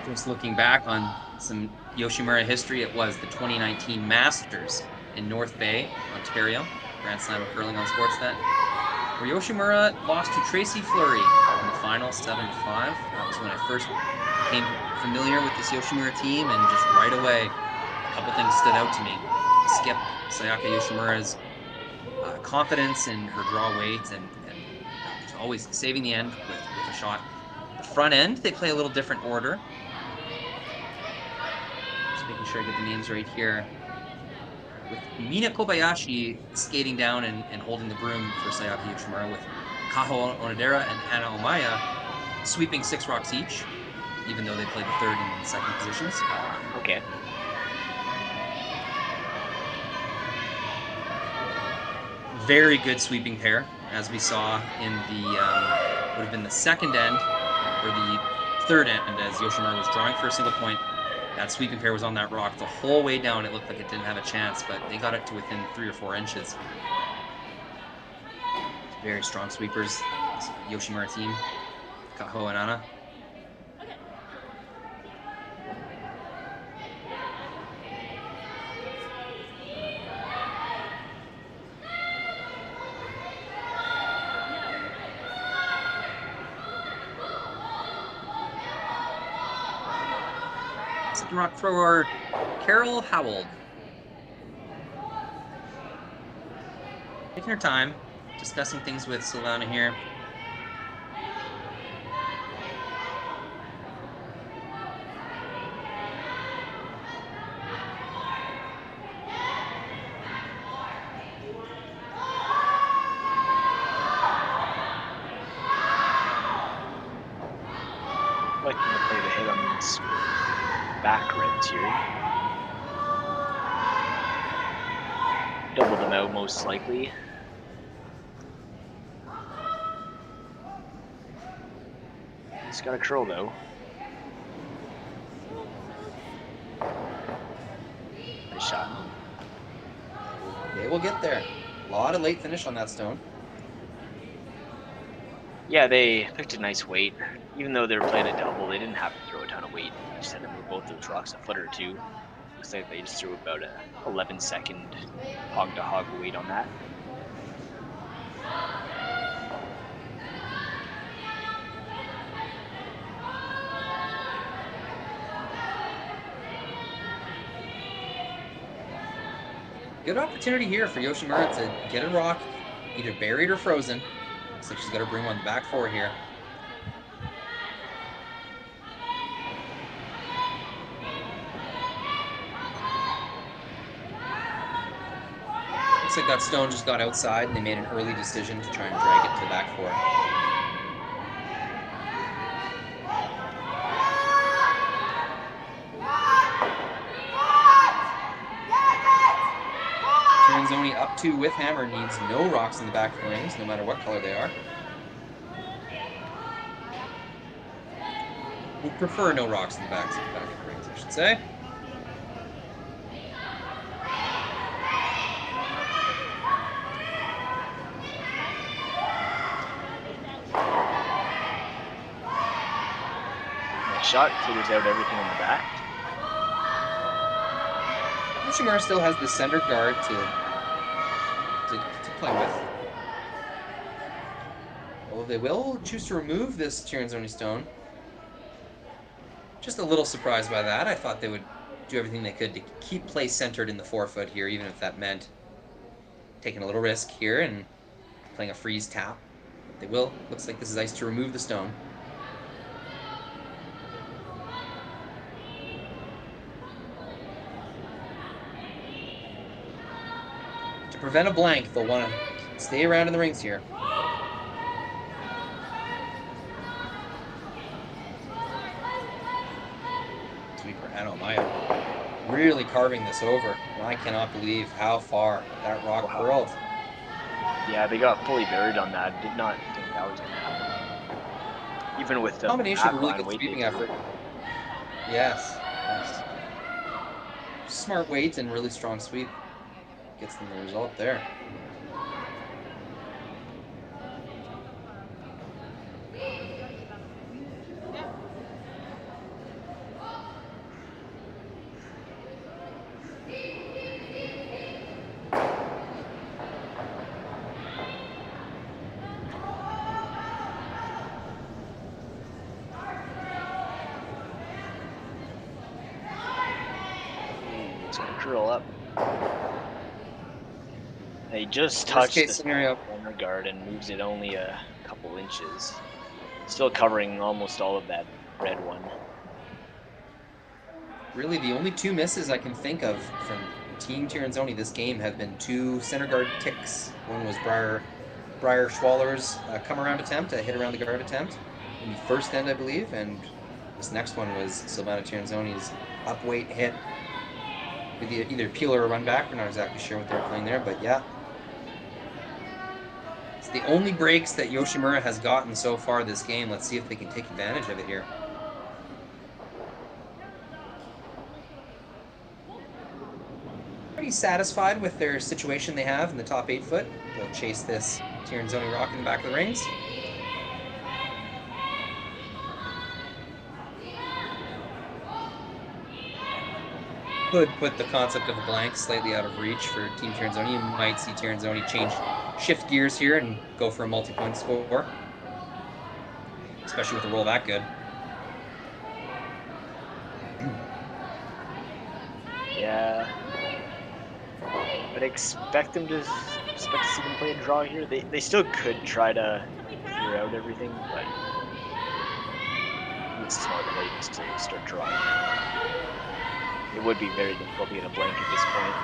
Just looking back on some Yoshimura history, it was the 2019 Masters in North Bay, Ontario, Grand Slam of Curling on Sportsnet, where Yoshimura lost to Tracy Fleury in the final 7-5. That was when I first became familiar with this Yoshimura team, and just right away, a couple things stood out to me. Skip Sayaka Yoshimura's confidence in her draw weight and always saving the end with a shot. The front end, they play a little different order. Just making sure I get the names right here. With Mina Kobayashi skating down and holding the broom for Sayaka Yoshimura, with Kaho Onodera and Anna Omaya sweeping 6 rocks each, even though they played the third and second positions. Okay. Very good sweeping pair, as we saw in the, would have been the second end, or the third end, as Yoshimura was drawing for a single point. That sweeping pair was on that rock the whole way down. It looked like it didn't have a chance, but they got it to within 3 or 4 inches. Very strong sweepers, this Yoshimura team, Kaho and Anna. Second rock thrower, Carol Howell. Taking her time, discussing things with Silvana here. Like to play the hit on these back ribs here. Double them out most likely. He's got a curl though. Nice shot. They will get there. A lot of late finish on that stone. Yeah, they picked a nice weight. Even though they were playing a double, they didn't have to throw a ton of weight. They just had to move both those rocks a foot or two. Looks like they just threw about a 11-second hog-to-hog weight on that. Good opportunity here for Yoshimura to get a rock, either buried or frozen. Looks like she's got to bring one back 4 here. Looks like that stone just got outside and they made an early decision to try and drag it to back 4. Tirinzoni up 2 with hammer, needs no rocks in the back of the rings, no matter what color they are. Would prefer no rocks in the back of the rings, I should say. Nice shot, clears out everything in the back. Yoshimura still has the center guard to play with. Well, they will choose to remove this Tirinzoni stone. Just a little surprised by that. I thought they would do everything they could to keep play centered in the 4-foot here, even if that meant taking a little risk here and playing a freeze tap. But they will. Looks like this is ice to remove the stone. To prevent a blank, they'll want to stay around in the rings here. Sweeper Anna Omaya really carving this over. And I cannot believe how far that rock curled. Yeah, they got fully buried on that. Did not think that was going to happen. Even with the Combination of a really backline good weight they sweeping do. effort. Yes. Smart weight and really strong sweep. Gets them the result there. It's gonna curl up. He just Worst touched case the scenario. corner guard and moves it only a couple inches. Still covering almost all of that red one. Really, the only two misses I can think of from Team Tirinzoni this game have been two center guard ticks. One was Briar Schwaller's come around attempt, a hit around the guard attempt in the first end, I believe, and this next one was Silvana Tirinzoni's up weight hit with either peel or a run back. We're not exactly sure what they're playing there, but yeah. It's the only breaks that Yoshimura has gotten so far this game. Let's see if they can take advantage of it here. Pretty satisfied with their situation they have in the top 8 foot. They'll chase this Tirinzoni rock in the back of the rings. Could put the concept of a blank slightly out of reach for Team Tirinzoni. You might see Tirinzoni shift gears here and go for a multi-point score, especially with a roll that good. Yeah. But I expect to see them play a draw here. They still could try to figure out everything, but it's a smart play just to start drawing. It would be very difficult to get a blank at this point.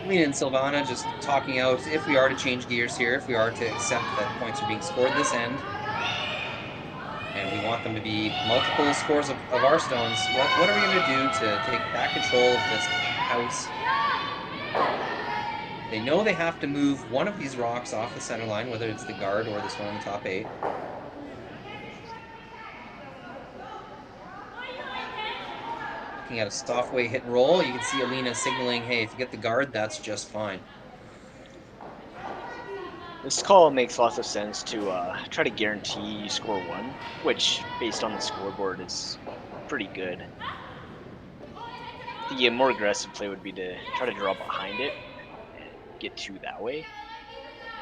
Me and Silvana just talking out if we are to change gears here, if we are to accept that points are being scored this end, and we want them to be multiple scores of our stones, what are we going to do to take back control of this house? They know they have to move one of these rocks off the center line, whether it's the guard or this one in the top 8. Looking at a soft way hit and roll, you can see Alina signaling, hey, if you get the guard, that's just fine. This call makes lots of sense to try to guarantee you score 1, which, based on the scoreboard, is pretty good. The more aggressive play would be to try to draw behind it and get 2 that way.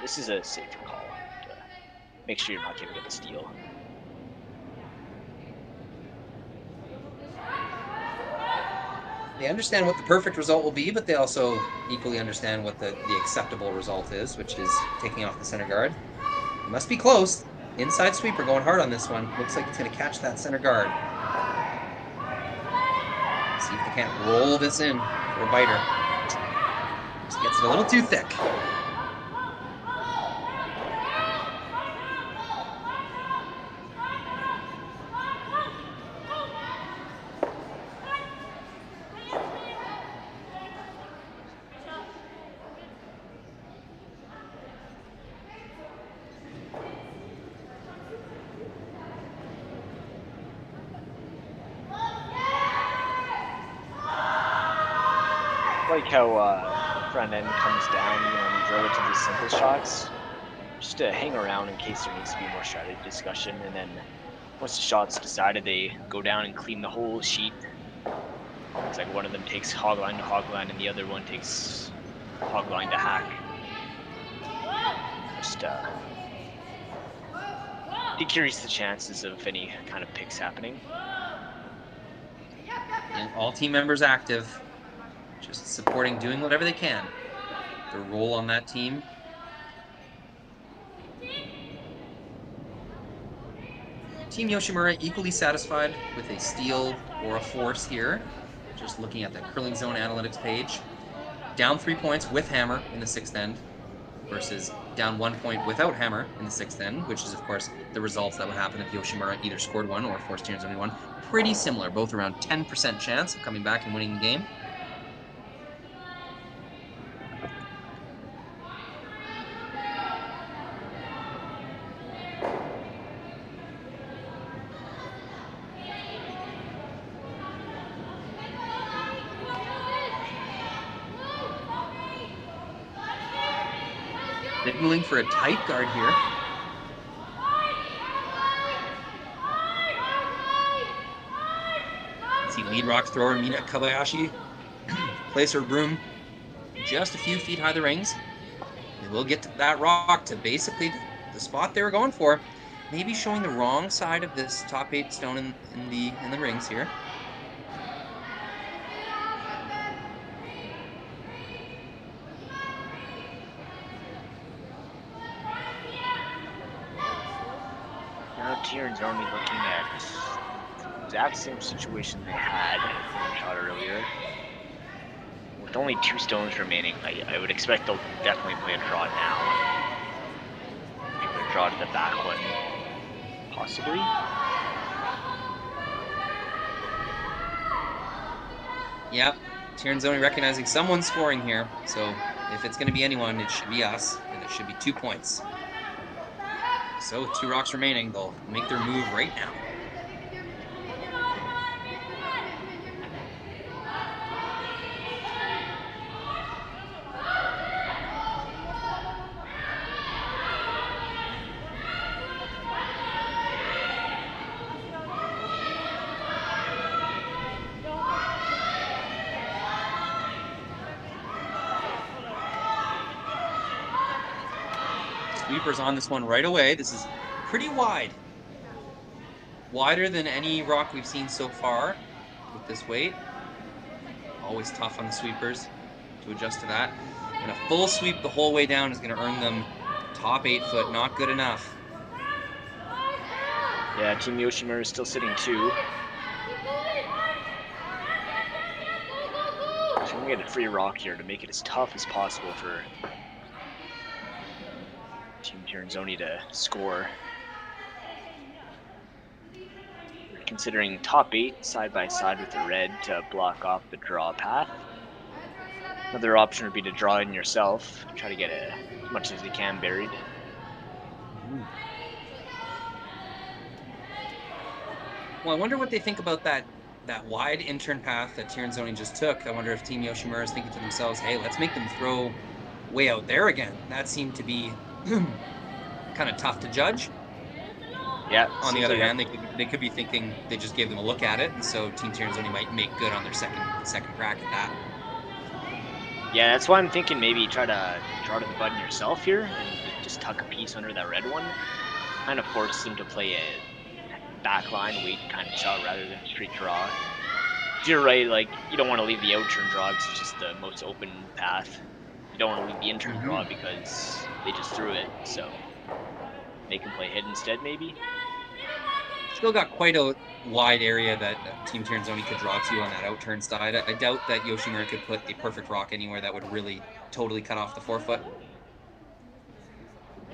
This is a safer call to make sure you're not giving up a steal. They understand what the perfect result will be, but they also equally understand what the acceptable result is, which is taking off the center guard. It must be close. Inside sweeper going hard on this one. Looks like it's going to catch that center guard. See if they can't roll this in for a biter. Just gets it a little too thick. Like how front end comes down, on these relatively simple shots, just to hang around in case there needs to be more strategy discussion, and then once the shot's decided, they go down and clean the whole sheet. It's like one of them takes hogline to hogline, and the other one takes hogline to hack. Just decrease the chances of any kind of picks happening. And all team members active. Just supporting, doing whatever they can. Their role on that team. Team Yoshimura equally satisfied with a steal or a force here. Just looking at the curling zone analytics page. Down 3 points with hammer in the 6th end versus down 1 point without hammer in the 6th end, which is, of course, the results that would happen if Yoshimura either scored one or forced Tirinzoni one. Pretty similar, both around 10% chance of coming back and winning the game. Signaling for a tight guard here. See lead rock thrower Mina Kabayashi place her broom just a few feet high of the rings. And we'll get to that rock to basically the spot they were going for. Maybe showing the wrong side of this top 8 stone in the rings here. Tirinzoni looking at the exact same situation they had in the shot earlier. With only 2 stones remaining, I would expect they'll definitely play a draw now. Maybe a draw to the back one, possibly. Yep, Tirinzoni recognizing someone's scoring here, so if it's going to be anyone, it should be us, and it should be 2 points. So, 2 rocks remaining. They'll make their move right now. Sweepers on this one right away. This is pretty wide. Wider than any rock we've seen so far with this weight. Always tough on the sweepers to adjust to that. And a full sweep the whole way down is going to earn them top 8 foot. Not good enough. Yeah, Team Yoshimura is still sitting 2. So we get a free rock here to make it as tough as possible for Team Tirinzoni to score. Considering top 8 side by side with the red to block off the draw path. Another option would be to draw in yourself, try to get as much as you can buried. Well, I wonder what they think about that wide intern path that Tirinzoni just took. I wonder if Team Yoshimura is thinking to themselves, hey, let's make them throw way out there again. That seemed to be kind of tough to judge. Yeah. On the other hand, they could be thinking they just gave them a look at it, and so Team Tirinzoni might make good on their second crack at that. Yeah, that's why I'm thinking maybe try to draw to the button yourself here and just tuck a piece under that red one. Kind of force them to play a backline weight kind of shot rather than a straight draw. You're right, like you don't want to leave the out turn draw because it's just the most open path. You don't want to leave the in turn draw because they just threw it, so they can play hit instead maybe. Still got quite a wide area that Team Tirinzoni could draw to on that out turn side. I doubt that Yoshimura could put the perfect rock anywhere that would really totally cut off the forefoot.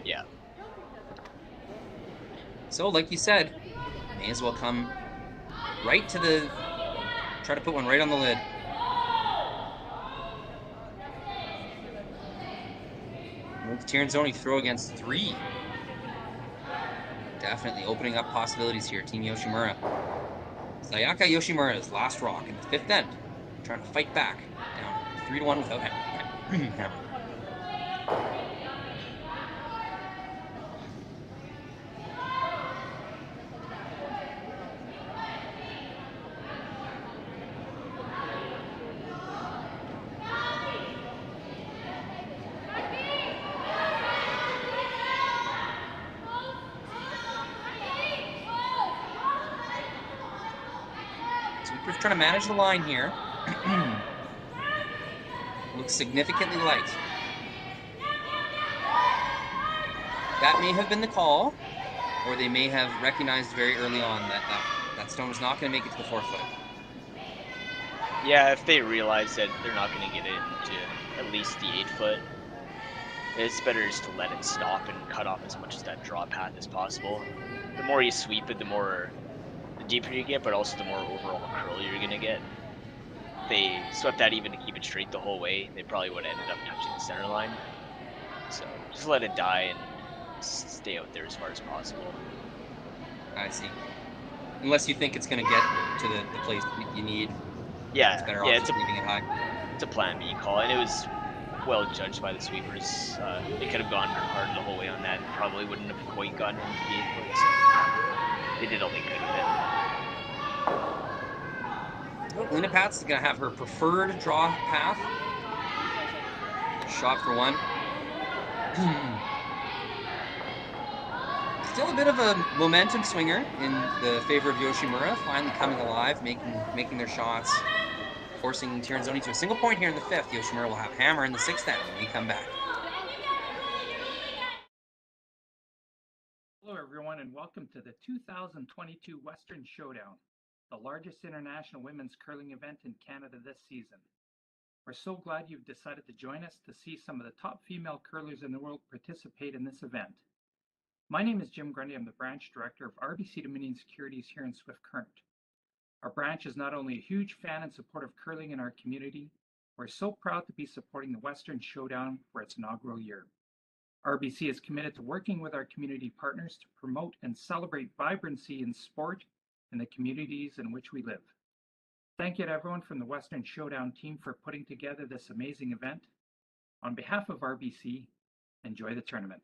Yeah. So, like you said, may as well come right to the... Try to put one right on the lid. With Tirinzoni throw against 3. Definitely opening up possibilities here, Team Yoshimura. Sayaka Yoshimura's last rock in the 5th end. Trying to fight back. Down 3-1 without hammer. Sweeper's trying to manage the line here. Looks significantly light. That may have been the call. or they may have recognized very early on that stone was not going to make it to the 4 foot. Yeah, if they realize that they're not going to get it into at least the 8 foot, it's better just to let it stop and cut off as much of that draw path as possible. The more you sweep it, the deeper you get, but also the more overall curl you're going to get. If they swept that even to keep it straight the whole way, they probably would have ended up touching the center line. So just let it die and stay out there as far as possible. I see. Unless you think it's going to get to the place you need. Yeah, it's better off just leaving it high. It's a plan B call, and it was well judged by the sweepers. They could have gone hard the whole way on that and probably wouldn't have quite gotten into the 8 foot, so they did all they could with it. Winnipeg's is going to have her preferred draw path. Shot for one. Still a bit of a momentum swinger in the favor of Yoshimura, finally coming alive, making their shots, forcing Tirinzoni to a single point here in the 5th. Yoshimura will have hammer in the 6th end when we come back. Hello everyone and welcome to the 2022 Western Showdown, the largest international women's curling event in Canada this season. We're so glad you've decided to join us to see some of the top female curlers in the world participate in this event. My name is Jim Grundy. I'm the branch director of RBC Dominion Securities here in Swift Current. Our branch is not only a huge fan and supporter of curling in our community, we're so proud to be supporting the Western Showdown for its inaugural year. RBC is committed to working with our community partners to promote and celebrate vibrancy in sport in the communities in which we live. Thank you to everyone from the Western Showdown team for putting together this amazing event. On behalf of RBC, enjoy the tournament.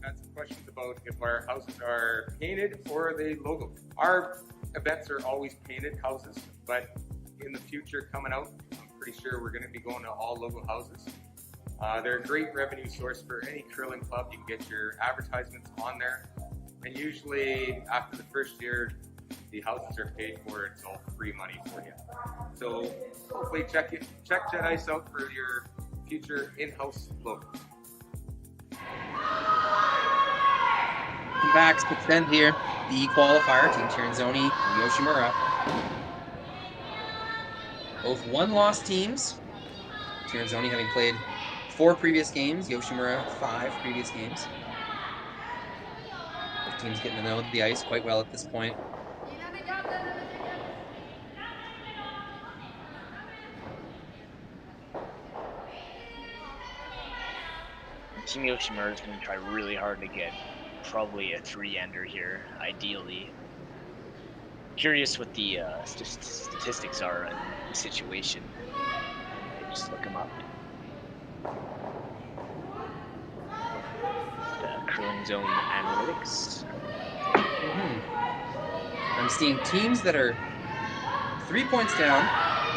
Had some questions about if our houses are painted or they logo. Our events are always painted houses, but in the future coming out, I'm pretty sure we're going to be going to all logo houses. They're a great revenue source for any curling club. You can get your advertisements on there, and usually after the first year, the houses are paid for. It's all free money for you. So hopefully check Jet Ice out for your future in-house logo. Welcome back. 6th end here. B-Qualifier, Team Tirinzoni, Yoshimura. Both one-loss teams. Tirinzoni having played 4 previous games, Yoshimura 5 previous games. Both teams getting to know the ice quite well at this point. Team Yoshimura is going to try really hard to get probably a 3-ender here, ideally. Curious what the statistics are in the situation. Just look them up. The curling zone analytics. I'm seeing teams that are 3 points down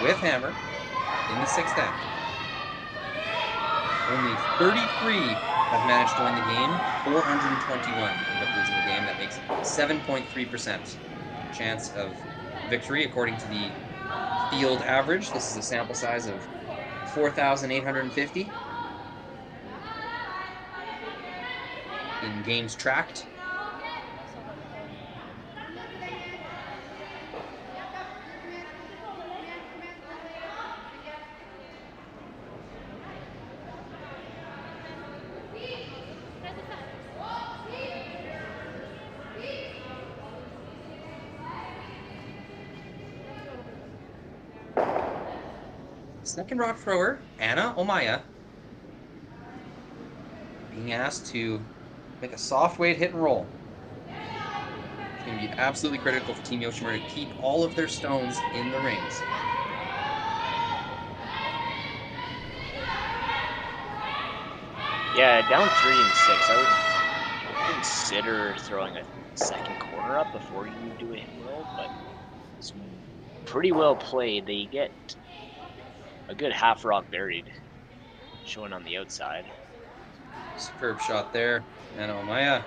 with hammer in the 6th end. Only 33 have managed to win the game. 421 end up losing the game. That makes 7.3% chance of victory according to the field average. This is a sample size of 4,850 in games tracked. Second rock thrower, Anna Omaya, being asked to make a soft weight hit and roll. It's going to be absolutely critical for Team Yoshimura to keep all of their stones in the rings. Yeah, down 3 and 6. I would consider throwing a second corner up before you do a hit and roll, but it's pretty well played. They get a good half rock buried, showing on the outside. Superb shot there, Anna Omaya.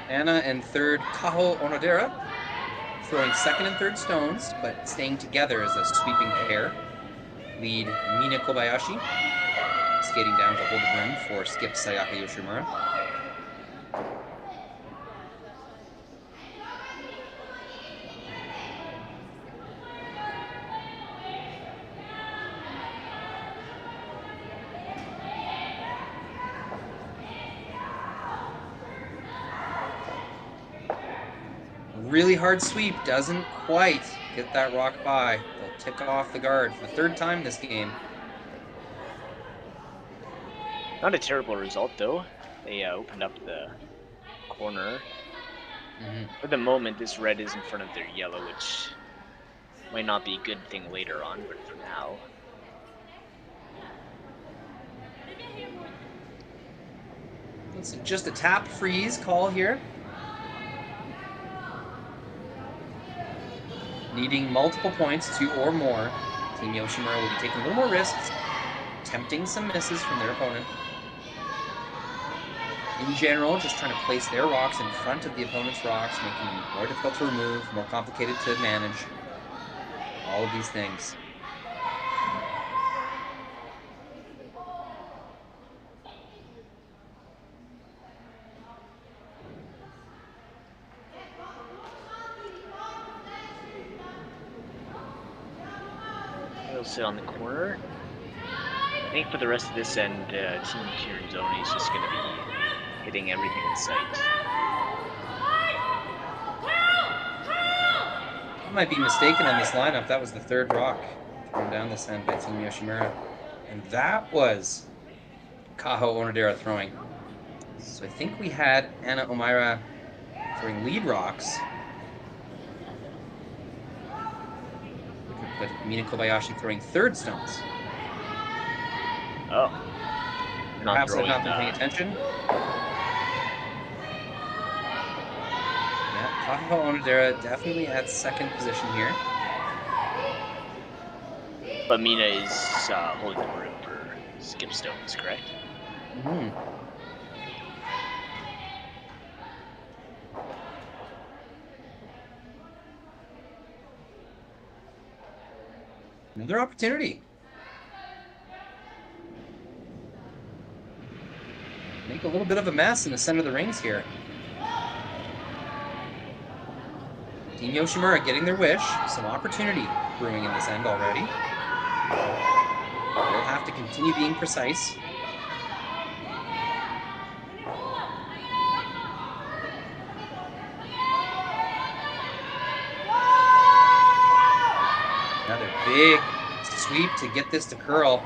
Anna and third, Kaho Onodera. throwing second and third stones, but staying together as a sweeping pair. Lead Mina Kobayashi, skating down to hold the room for skip Sayaka Yoshimura. Really hard sweep, doesn't quite get that rock by. They'll tick off the guard for the third time this game. Not a terrible result, though. They opened up the corner. For the moment, this red is in front of their yellow, which might not be a good thing later on, but for now. It's just a tap freeze call here. Needing multiple points, 2 or more. Team Yoshimura will be taking a little more risks, tempting some misses from their opponent. In general, just trying to place their rocks in front of the opponent's rocks, making them more difficult to remove, more complicated to manage. All of these things. They'll sit on the corner. I think for the rest of this end, Team Tirinzoni is just going to be hitting everything in sight. I might be mistaken on this lineup. That was the third rock thrown down this end by Team Yoshimura. And that was Kaho Onodera throwing. So I think we had Anna Omaira throwing lead rocks. But Mina Kobayashi throwing third stones. Oh. Perhaps I've not been paying attention. Yeah, Kaho Onodera definitely at second position here. But Mina is holding the room for skip stones, correct? Another opportunity. Make a little bit of a mess in the center of the rings here. Team Yoshimura getting their wish. Some opportunity brewing in this end already. They'll have to continue being precise. Another big sweep to get this to curl.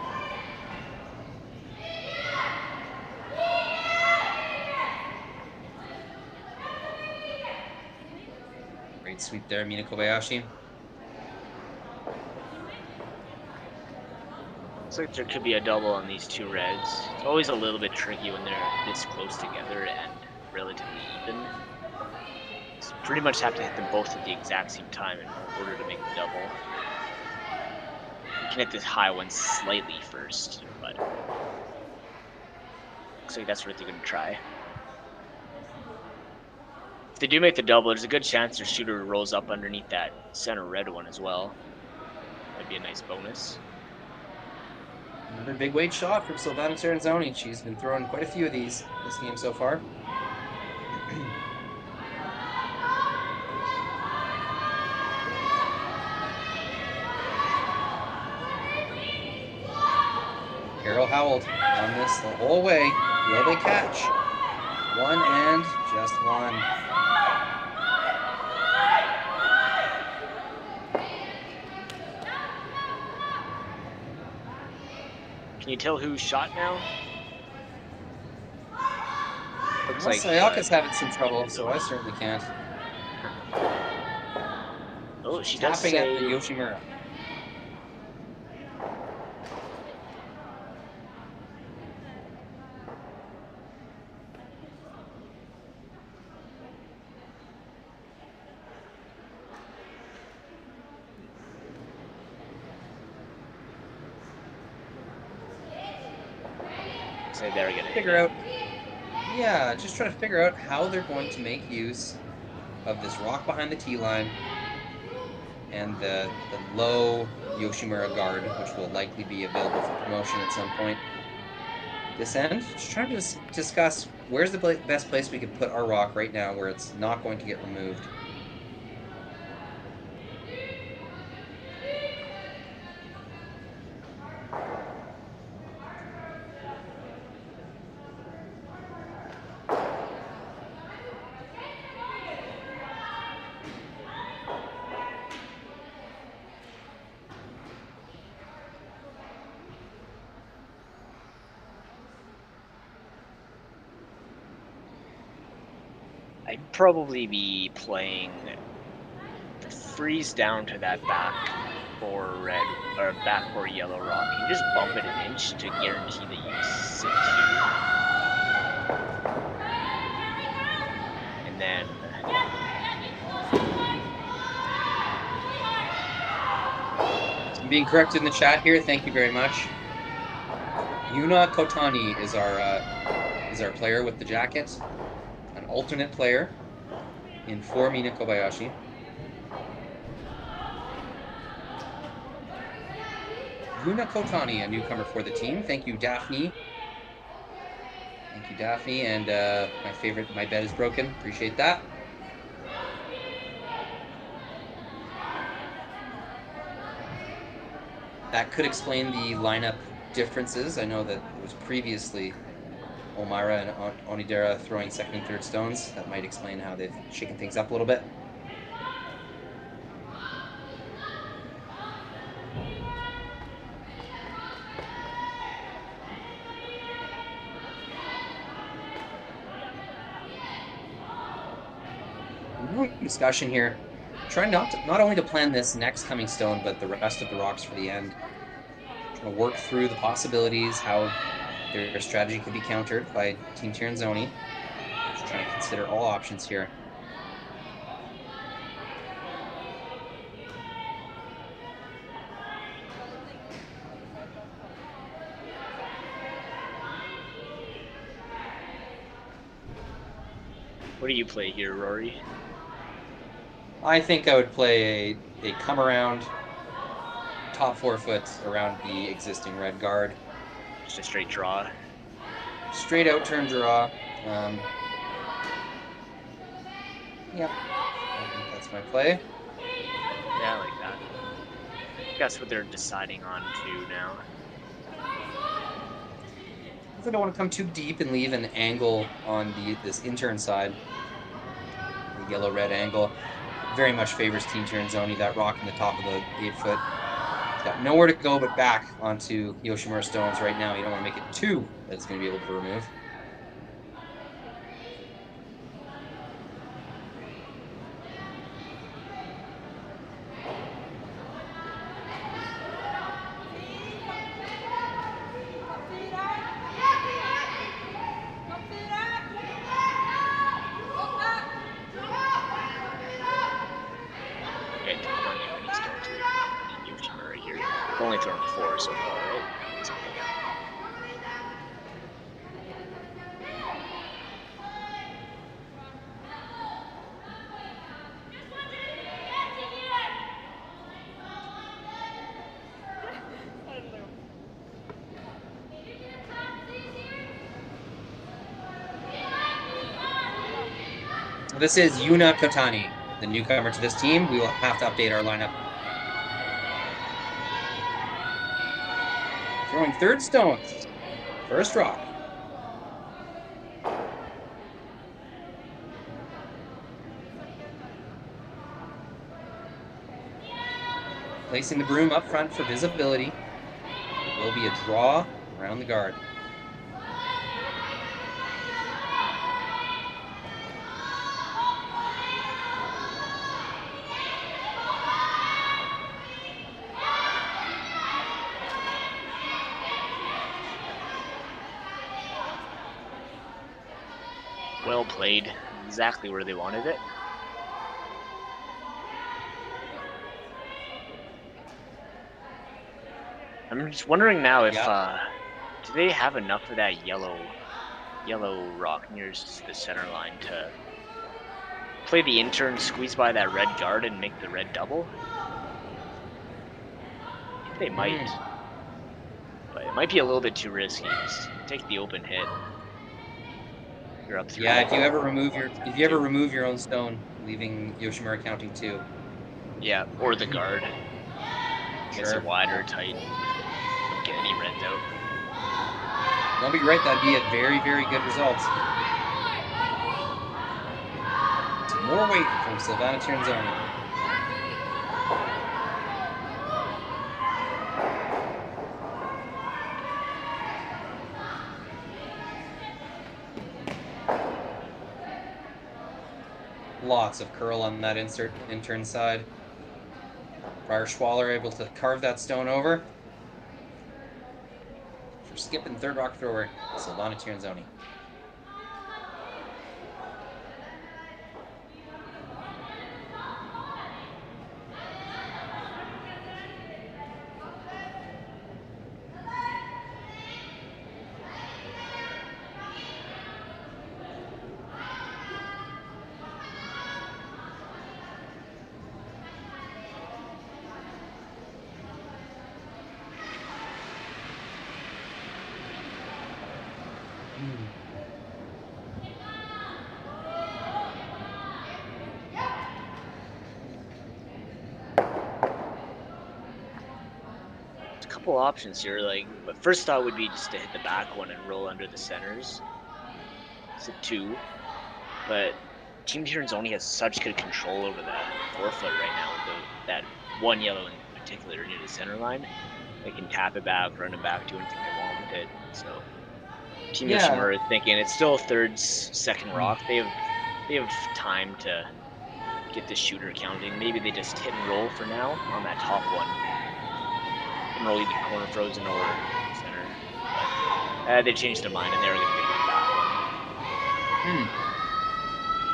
Great sweep there, Mina Kobayashi. Looks like there could be a double on these two reds. It's always a little bit tricky when they're this close together and relatively even. So pretty much have to hit them both at the exact same time in order to make the double. You can hit this high one slightly first, but looks like that's what they're going to try. If they do make the double, there's a good chance their shooter rolls up underneath that center red one as well. That'd be a nice bonus. Another big weight shot from Silvana Tirinzoni. She's been throwing quite a few of these this game so far. Carol Howell on this the whole way. Will they catch? One and just one. Can you tell who shot now? Looks Well, like Sayaka's having some trouble, so I certainly can't. Oh, she does Tapping say at the Yoshimura. say they're gonna figure out. Yeah, just trying to figure out how they're going to make use of this rock behind the tee line and the low Yoshimura guard, which will likely be available for promotion at some point. This end, just trying to discuss where's the best place we could put our rock right now where it's not going to get removed. I'd probably be playing freeze down to that back for red or back for yellow rock. You just bump it an inch to guarantee that you sit here. And then I'm being corrected in the chat here. Thank you very much. Yuna Kotani is our player with the jacket. An alternate player in for Mina Kobayashi. Yuna Kotani, a newcomer for the team. Thank you, Daphne. Thank you, Daphne. And my favorite, my bed is broken. Appreciate that. That could explain the lineup differences. I know that it was previously Omira and Onidera throwing second and third stones. That might explain how they've shaken things up a little bit. Discussion here. Trying not only to plan this next coming stone, but the rest of the rocks for the end. Trying to work through the possibilities, how their strategy could be countered by Team Tirinzoni. Just trying to consider all options here. what do you play here, Rory? I think I would play a come around top 4 foot around the existing red guard. Just a straight draw. Straight out turn draw. Yeah, I think that's my play. Yeah, I like that. That's what they're deciding on too now. I don't want to come too deep and leave an angle on this intern side. The yellow-red angle very much favors Team Tirinzoni. That rock in the top of the 8 foot. It's got nowhere to go but back onto Yoshimura stones right now. You don't want to make it 2 that it's going to be able to remove. Only thrown 4 so far, right? This is Yuna Kotani, the newcomer to this team. We will have to update our lineup. Throwing third stones. First rock. Placing the broom up front for visibility. It will be a draw around the guard. Well played. Exactly where they wanted it. I'm just wondering now if do they have enough of that yellow rock near the center line to play the intern, squeeze by that red guard, and make the red double? They might. But it might be a little bit too risky. Just take the open hit. You're up 3. Yeah, if you ever remove your own stone, leaving Yoshimura counting 2. Yeah, or the guard. Gets Sure. it wider, tight. Don't get any reds out. Don't be right, that'd be a very, very good result. Some more weight from Silvana Tirinzoni. Lots of curl on that intern side. Prior Schwaller able to carve that stone over. For skipping third rock thrower, Silvana Tirinzoni. Couple options here, like, but first thought would be just to hit the back one and roll under the centers. It's a 2, but Team Tirinzoni has such good control over that forefoot right now. That one yellow in particular near the center line, they can tap it back, run it back, do anything they want with it. So Team Yoshimura is thinking it's still second rock. They have time to get the shooter counting. Maybe they just hit and roll for now on that top one. Roll either corner frozen or center. But they changed their mind and they're going to pick up that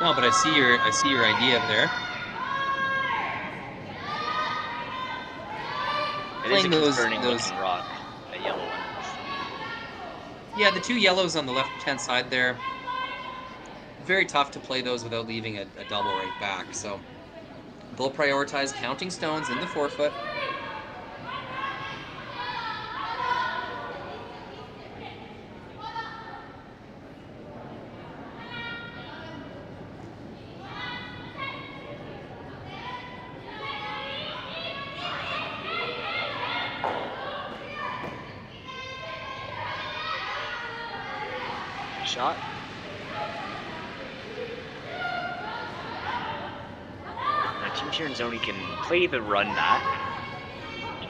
one. No, but I see your idea there. It is a Playing concerning those looking rock, that yellow one. Yeah, the 2 yellows on the left-hand side there. Very tough to play those without leaving a double right back. So they'll prioritize counting stones in the forefoot. Shot. Now Team Tirinzoni can play the run back,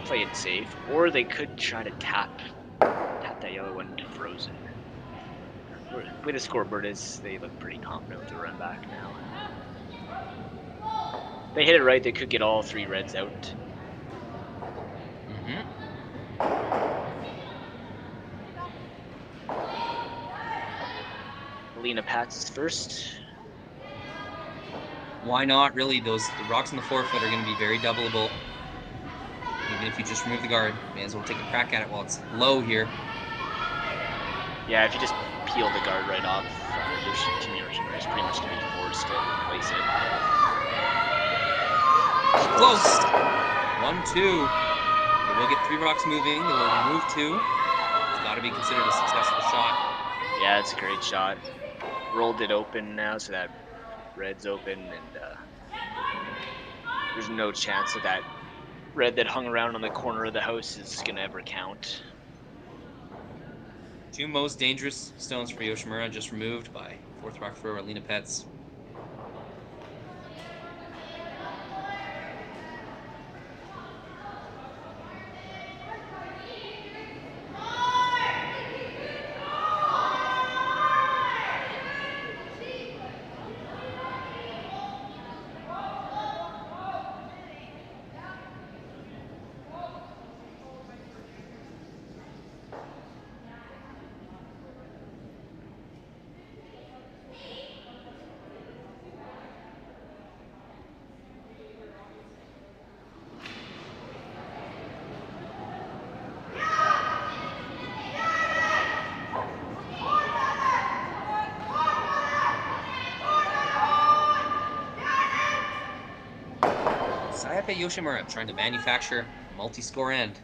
play it safe, or they could try to tap that yellow one to frozen. The way the scoreboard is, they look pretty confident with the run back now. If they hit it right, they could get all 3 reds out. Lena Pats is first. Why not? Really, the rocks in the forefoot are going to be very doubleable. Even if you just remove the guard, may as well take a crack at it while it's low here. Yeah, if you just peel the guard right off, Team Yoshimura is pretty much going to be forced to replace it. Close! 1-2. They will get 3 rocks moving. They will remove 2. It's got to be considered a successful shot. Yeah, it's a great shot. Rolled it open now, so that red's open, and there's no chance that red that hung around on the corner of the house is going to ever count. 2 most dangerous stones for Yoshimura just removed by 4th rock thrower Lena Pets. Sayaka Yoshimura trying to manufacture a multi-score end.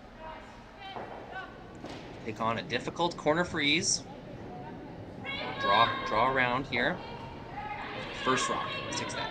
take on a difficult corner freeze. Draw around here. First rock, 6 step.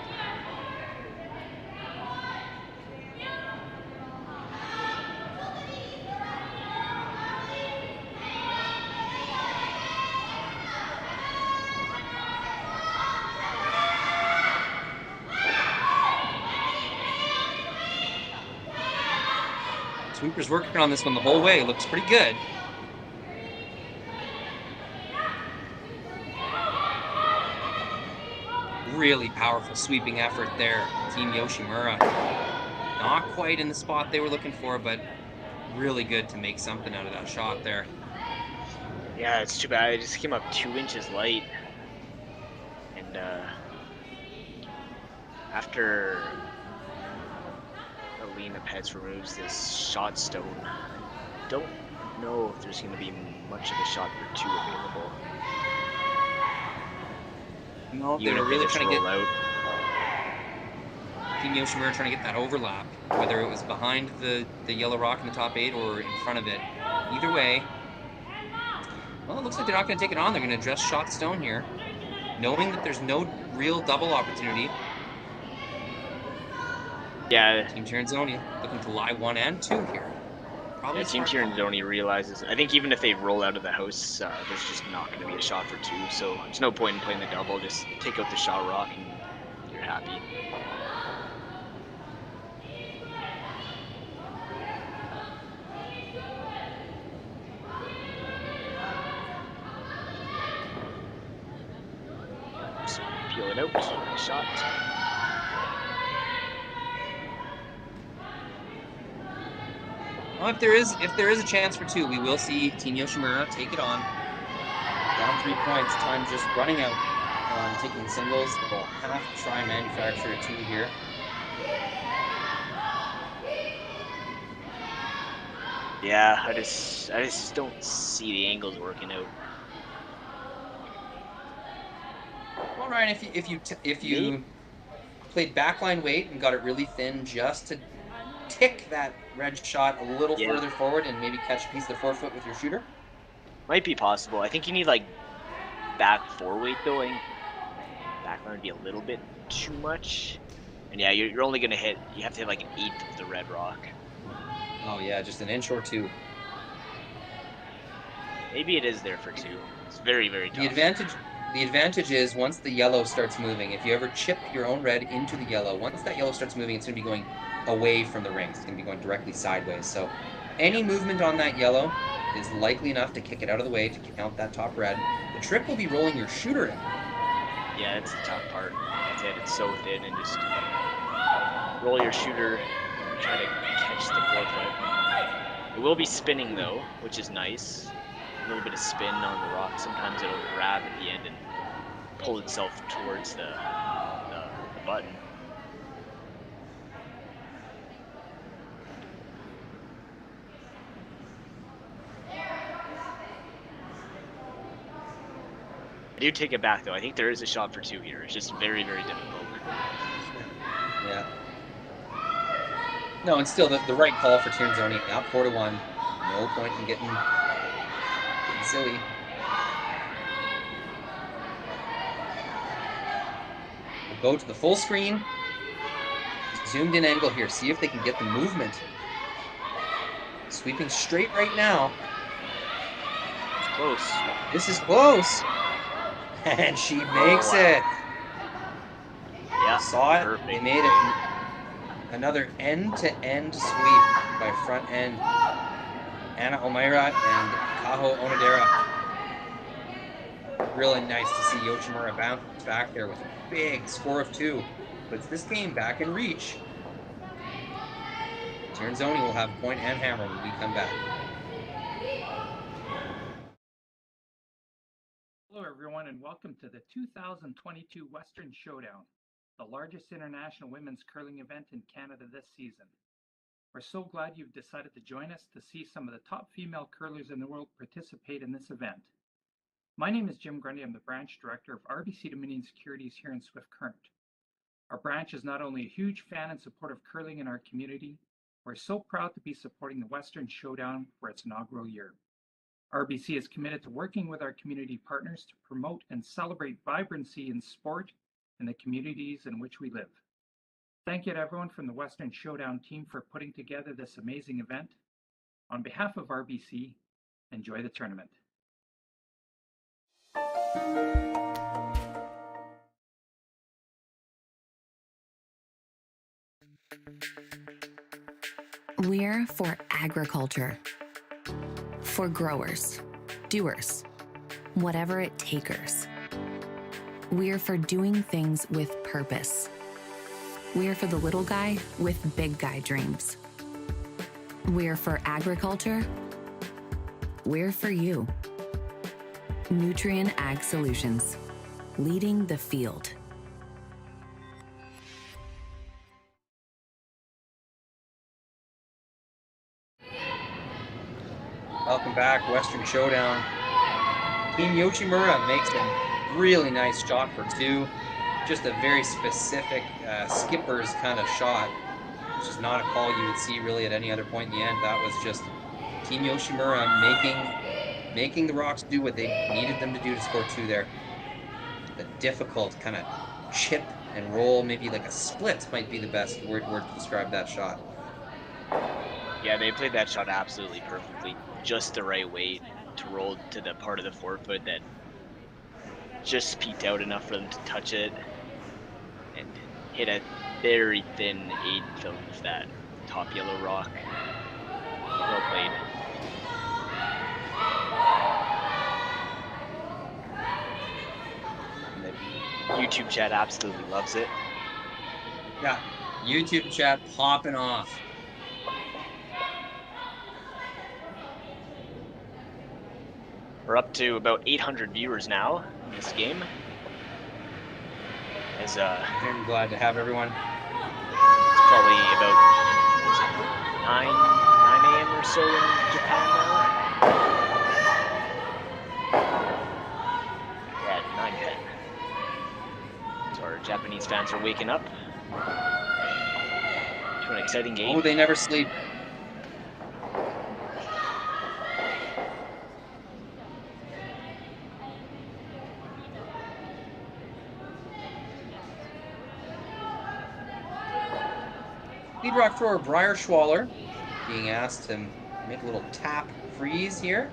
Sweeper's working on this one the whole way. Looks pretty good. Really powerful sweeping effort there, Team Yoshimura. Not quite in the spot they were looking for, but really good to make something out of that shot there. Yeah, it's too bad. It just came up 2 inches light. And after Alina Pets removes this shot stone, I don't know if there's going to be much of a shot for 2 available. No, they were really trying to get Team Yoshimura trying to get that overlap, whether it was behind the yellow rock in the top 8 or in front of it. Either way, well, it looks like they're not going to take it on. They're going to address shot stone here, knowing that there's no real double opportunity. Yeah. Team Tirinzoni looking to lie 1 and 2 here. Yeah, Team Tirinzoni realizes, I think even if they roll out of the house, there's just not going to be a shot for 2, so there's no point in playing the double. Just take out the shot rock and you're happy. Just peel it out, nice shot. Well, if there is a chance for 2, we will see Team Yoshimura take it on. Down 3 points, time just running out on taking singles. They'll have to try and manufacture a 2 here. Yeah, I just don't see the angles working out. Well, Ryan, if you played backline weight and got it really thin just to tick that red shot a little further forward and maybe catch a piece of the forefoot with your shooter? Might be possible. I think you need like back 4 weight though. I think backline would be a little bit too much. And yeah, you're only gonna hit. You have to hit like an 1/8 of the red rock. Oh yeah, just an inch or 2. Maybe it is there for 2. It's very, very tough. The advantage is once the yellow starts moving, if you ever chip your own red into the yellow, once that yellow starts moving, it's going to be going away from the rings. It's going to be going directly sideways. So any movement on that yellow is likely enough to kick it out of the way to count that top red. The trick will be rolling your shooter in. Yeah, it's the tough part. That's it. It's so thin, and just roll your shooter and try to catch the forefoot. It will be spinning though, which is nice. A little bit of spin on the rock. Sometimes it'll grab at the end and pull itself towards the button. I do take it back though. I think there is a shot for 2 here. It's just very, very difficult. Yeah. No, and still the right call for Tirinzoni. Out 4-1. No point in getting silly. We'll go to the full screen. Zoomed in angle here. See if they can get the movement. Sweeping straight right now. It's close. This is close. And she makes it. Yeah. Saw it. Perfect. They made it. Another end-to-end sweep by front end. Anna Omaira and Kaho Onodera. Really nice to see Yoshimura bounce back there with a big score of 2. Puts this game back in reach. Tirinzoni will have point and hammer when we come back. Hello everyone and welcome to the 2022 Western Showdown, the largest international women's curling event in Canada this season. We're so glad you've decided to join us to see some of the top female curlers in the world participate in this event. My name is Jim Grundy. I'm the branch director of RBC Dominion Securities here in Swift Current. Our branch is not only a huge fan and supporter of curling in our community, we're so proud to be supporting the Western Showdown for its inaugural year. RBC is committed to working with our community partners to promote and celebrate vibrancy in sport in the communities in which we live. Thank you to everyone from the Western Showdown team for putting together this amazing event. On behalf of RBC, enjoy the tournament. We're for agriculture, for growers, doers, whatever it takers. We're for doing things with purpose. We're for the little guy with big guy dreams. We're for agriculture. We're for you. Nutrien Ag Solutions, leading the field. Welcome back, Western Showdown. Team Yoshimura makes a really nice shot for two. Just a very specific skipper's kind of shot, which is not a call you would see really at any other point in the end. That was just Team Yoshimura making the Rocks do what they needed them to do to score two there. The difficult kind of chip and roll, maybe like a split might be the best word to describe that shot. Yeah, they played that shot absolutely perfectly. Just the right way to roll to the part of the forefoot that just peeked out enough for them to touch it and hit a very thin eighth of that top yellow rock. Well played. And the YouTube chat absolutely loves it. Yeah, YouTube chat popping off. We're up to about 800 viewers now in this game. As I'm glad to have everyone. It's probably about 9 a.m. or so in Japan now. Yeah, 9:10. So our Japanese fans are waking up to an exciting game. Oh, they never sleep. Lead rock thrower Briar Schwaller being asked to make a little tap freeze here.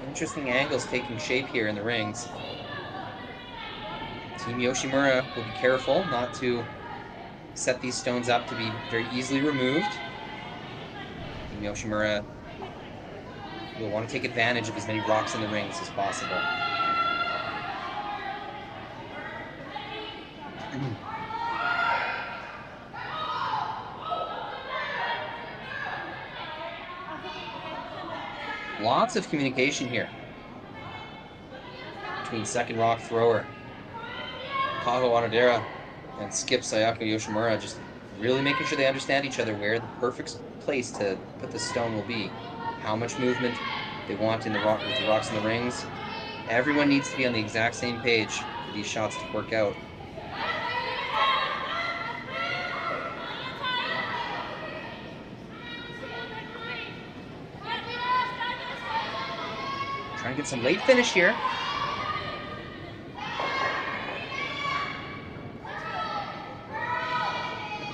Interesting angles taking shape here in the rings. Team Yoshimura will be careful not to set these stones up to be very easily removed. Team Yoshimura will want to take advantage of as many rocks in the rings as possible. Lots of communication here between second rock thrower Kaho Onodera and skip Sayaka Yoshimura, just really making sure they understand each other, where the perfect place to put the stone will be, how much movement they want in the rock with the rocks in the rings. Everyone needs to be on the exact same page for these shots to work out. Trying to get some late finish here.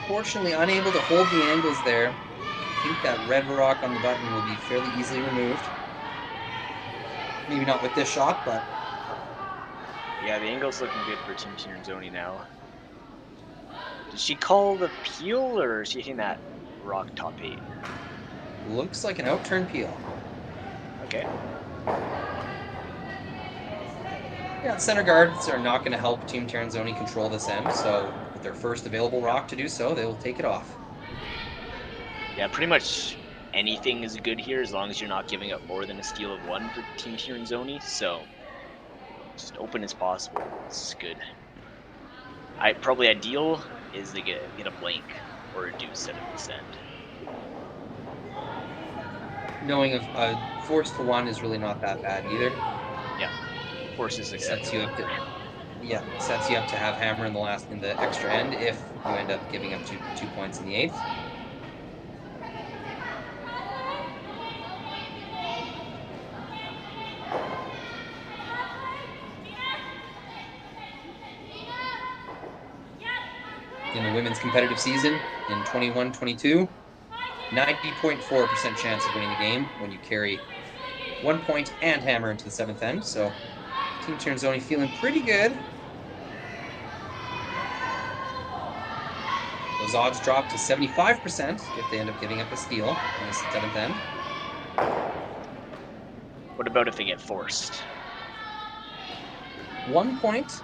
Unfortunately, unable to hold the angles there. I think that red rock on the button will be fairly easily removed. Maybe not with this shot, but... Yeah, the angle's looking good for Team Tirinzoni now. Did she call the peel, or is she hitting that rock top 8? Looks like an outturn peel. Okay. Yeah, center guards are not going to help Team Tirinzoni control this end, so with their first available rock to do so, they will take it off. Yeah, pretty much anything is good here as long as you're not giving up more than a steal of 1 for Team Tirinzoni, so just open as possible. It's good. Probably ideal is they get a blank or a deuce out of this end. Knowing a force to 1 is really not that bad either. Yeah, force is sets you up to have hammer in the extra end if you end up giving up 2 points in the 8th. In the women's competitive season in 21-22, 90.4% chance of winning the game when you carry 1 point and hammer into the 7th end. So Team Tirinzoni feeling pretty good. Those odds drop to 75% if they end up giving up a steal in the 7th end. What about if they get forced? 1 point.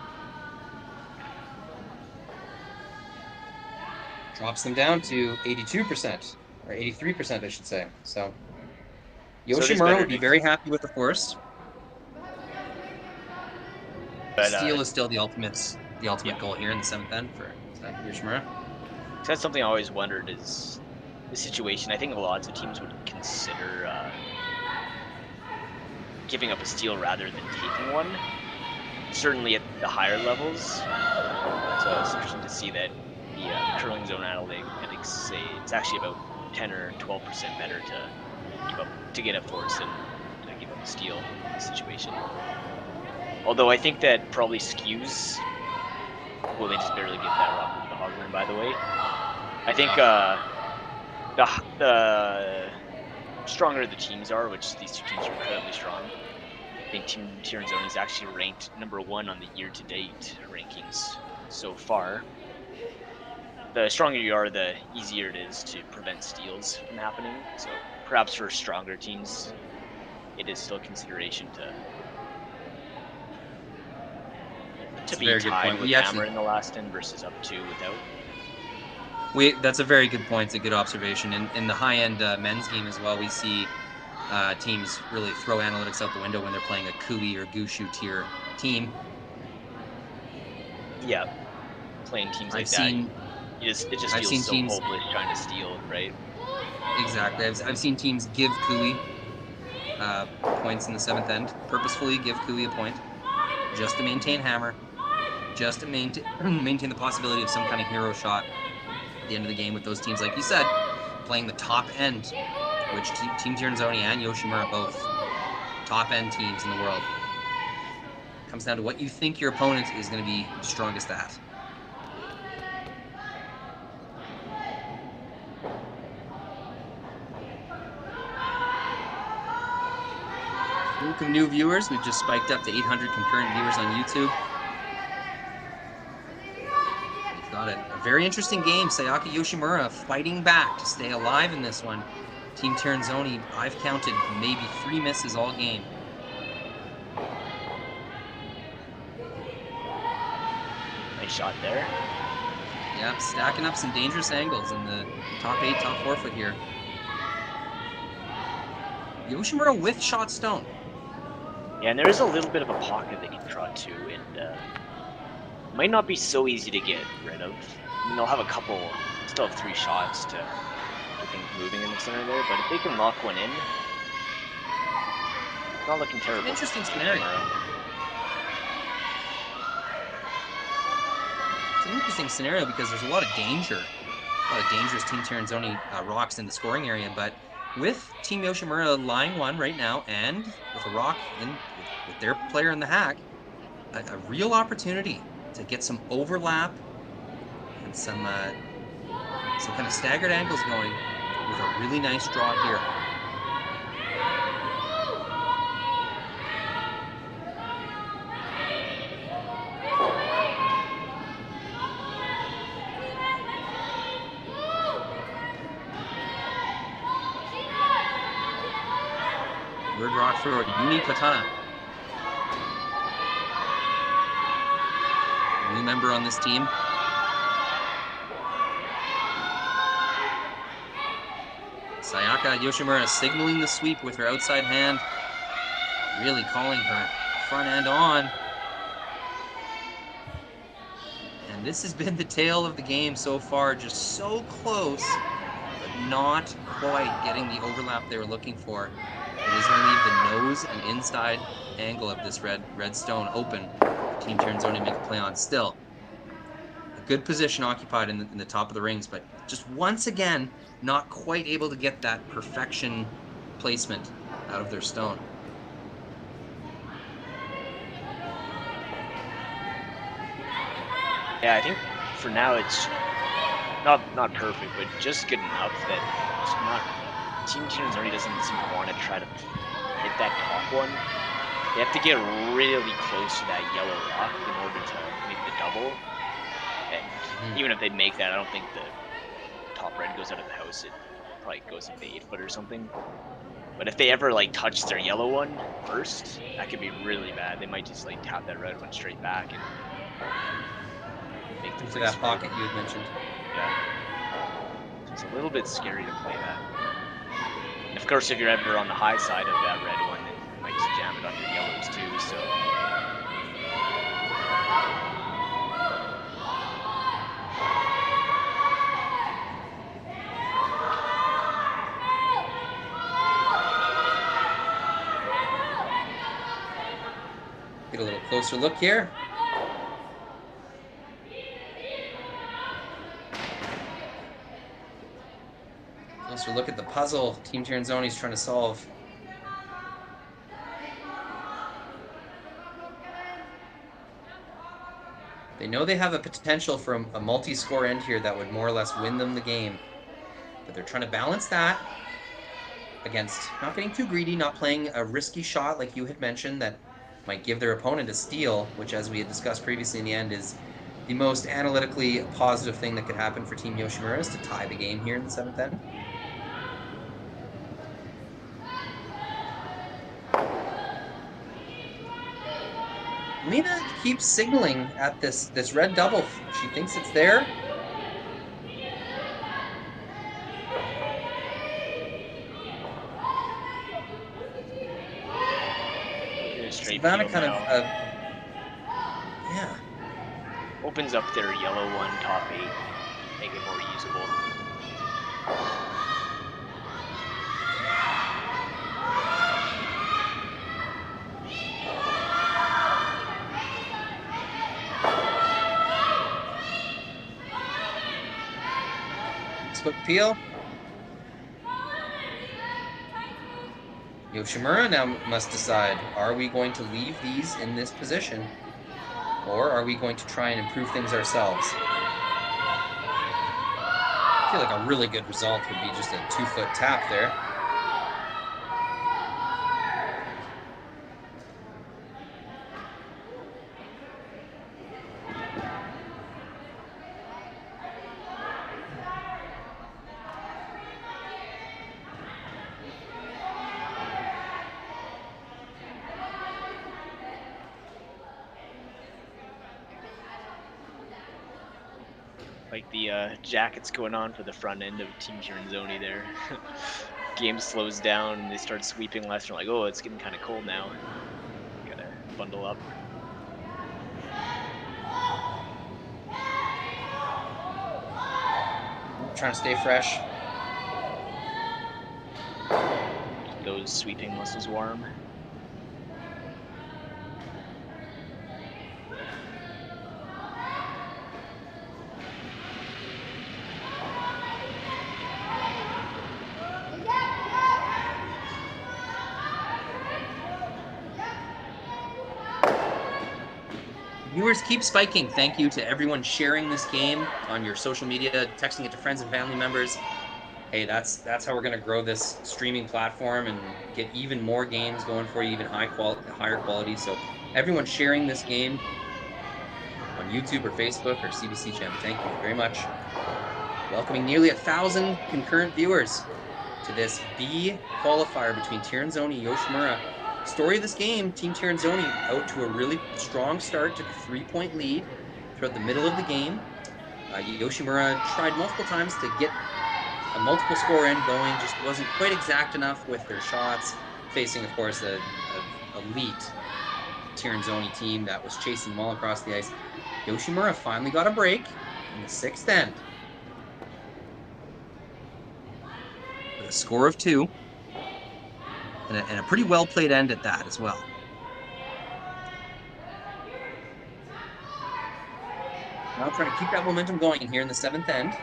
Drops them down to 82%, or 83%, I should say. So Yoshimura would be very happy with the force. But, steal is still the ultimate goal here in the 7th end for Yoshimura. So that's something I always wondered is the situation. I think lots of teams would consider giving up a steal rather than taking one. Certainly at the higher levels. So it's interesting to see that the curling zone analytics say it's actually about 10 or 12% better to get a force than to give up a steal in this situation. Although I think that probably skews. Well, they just barely get that rock with the Hogwarn, by the way. I think the stronger the teams are, which these two teams are incredibly strong. I think Team Tirinzoni is actually ranked #1 on the year-to-date rankings so far. The stronger you are, the easier it is to prevent steals from happening. So perhaps for stronger teams, it is still a consideration to be tied with hammer in the last end versus up 2 without. That's a very good point. It's a good observation. In the high-end men's game as well, we see teams really throw analytics out the window when they're playing a Kui or Gushu tier team. Yeah, playing teams like that. It just feels so hopeless trying to steal, right? Exactly. I've seen teams give Kui points in the 7th end, purposefully give Kui a point, just to maintain hammer, just to maintain the possibility of some kind of hero shot at the end of the game with those teams, like you said, playing the top end, which Team Tirinzoni and Yoshimura both top end teams in the world. It comes down to what you think your opponent is going to be strongest at. Welcome new viewers. We've just spiked up to 800 concurrent viewers on YouTube. We've got a very interesting game. Sayaka Yoshimura fighting back to stay alive in this one. Team Tirinzoni, I've counted maybe 3 misses all game. Nice shot there. Yep, stacking up some dangerous angles in the top 8, top 4 foot here. Yoshimura with shot stone. Yeah, and there is a little bit of a pocket they can draw too, and might not be so easy to get rid of. I mean, they'll have still have 3 shots to get things moving in the center there, but if they can lock one in, it's not looking terrible. It's an interesting scenario. It's an interesting scenario because there's a lot of danger, a lot of dangerous Team Tirinzoni rocks in the scoring area, but with Team Yoshimura lying 1 right now, and with a rock with their player in the hack, a real opportunity to get some overlap and some kind of staggered angles going with a really nice draw here. Third rock forward, Uni Patana. family member on this team. Sayaka Yoshimura signaling the sweep with her outside hand, really calling her front end on. And this has been the tale of the game so far, just so close, but not quite getting the overlap they were looking for. It is going to leave the nose and inside angle of this red stone open. Team Tirinzoni make a play on. Still, a good position occupied in the top of the rings, but just once again, not quite able to get that perfection placement out of their stone. Yeah, I think for now it's not perfect, but just good enough that it's not. Team Tirinzoni doesn't seem to want to try to hit that top one. They have to get really close to that yellow rock in order to make the double. And even if they make that, I don't think the top red goes out of the house. It probably goes into 8-foot or something. But if they ever like touch their yellow one first, that could be really bad. They might just like tap that red one straight back and make the into that pocket you had mentioned. Yeah. So it's a little bit scary to play that. And of course, if you're ever on the high side of that red one, then you might just jam it on your yellows too. So. Get a little closer look here. Closer look at the puzzle Team Tirinzoni is trying to solve. They know they have a potential for a multi-score end here that would more or less win them the game. But they're trying to balance that against not getting too greedy, not playing a risky shot like you had mentioned that might give their opponent a steal, which, as we had discussed previously in the end, is the most analytically positive thing that could happen for Team Yoshimura, is to tie the game here in the 7th end. Lena keeps signaling at this red double. She thinks it's there. Silvana kind of, yeah. Opens up their yellow one, top 8, make it more usable. Split peel. Yoshimura now must decide, are we going to leave these in this position, or are we going to try and improve things ourselves? I feel like a really good result would be just a 2-foot tap there. Like the jackets going on for the front end of Team Tirinzoni there. Game slows down and they start sweeping left and like, oh, it's getting kind of cold now. Gotta bundle up. Trying to stay fresh. Keep those sweeping muscles warm. Viewers, keep spiking. Thank you to everyone sharing this game on your social media, texting it to friends and family members. Hey, that's how we're going to grow this streaming platform and get even more games going for you, even higher quality. So everyone sharing this game on YouTube or Facebook or CBC channel, thank you very much. Welcoming nearly 1,000 concurrent viewers to this B-Qualifier between Tirinzoni and Yoshimura. Story of this game, Team Tirinzoni out to a really strong start, took a 3-point lead, throughout the middle of the game. Yoshimura tried multiple times to get a multiple score end going, just wasn't quite exact enough with their shots, facing, of course, a elite Tirinzoni team that was chasing them all across the ice. Yoshimura finally got a break in the 6th end with a score of 2, and a pretty well played end at that as well. Now trying to keep that momentum going here in the 7th end.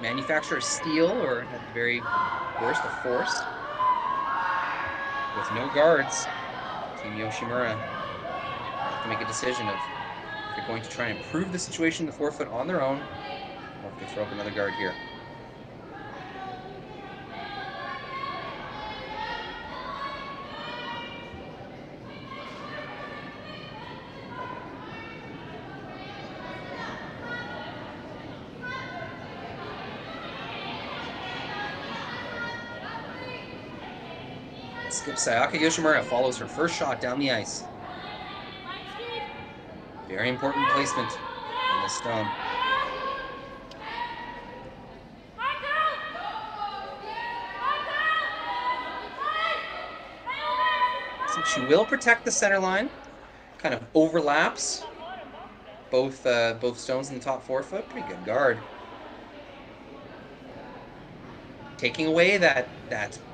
Manufacture a steal, or at the very worst, a force. With no guards, Team Yoshimura have to make a decision of if they're going to try and improve the situation in the 4-foot on their own, or if they throw up another guard here. Sayaka Yoshimura follows her first shot down the ice. Very important placement on this stone. So she will protect the center line. Kind of overlaps both stones in the top 4-foot. Pretty good guard. Taking away that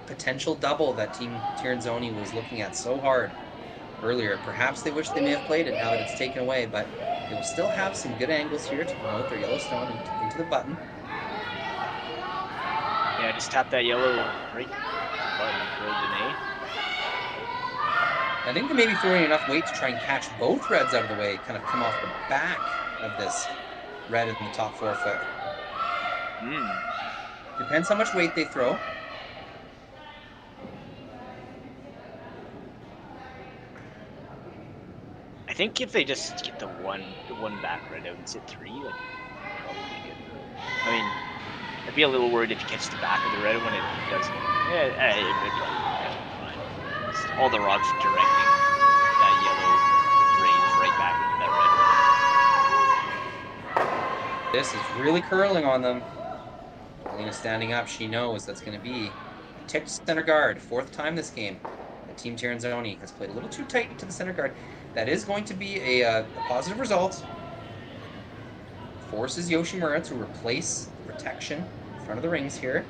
potential double that Team Tirinzoni was looking at so hard earlier. Perhaps they wish they may have played it now that it's taken away, but they will still have some good angles here to promote their yellow stone into the button. Yeah, just tap that yellow right button for Danae. I think they may be throwing enough weight to try and catch both reds out of the way, kind of come off the back of this red in the top 4-foot. Depends how much weight they throw. I think if they just get the one back red out and sit 3, that'd probably be good. I mean, I'd be a little worried if you catch the back of the red when it doesn't. It would probably be fine. Just all the rocks directing that yellow rays right back into that red. This is really curling on them. Alina standing up. She knows that's going to be ticked center guard. 4th time this game. Team Tirinzoni has played a little too tight to the center guard. That is going to be a positive result. Forces Yoshimura to replace the protection in front of the rings here.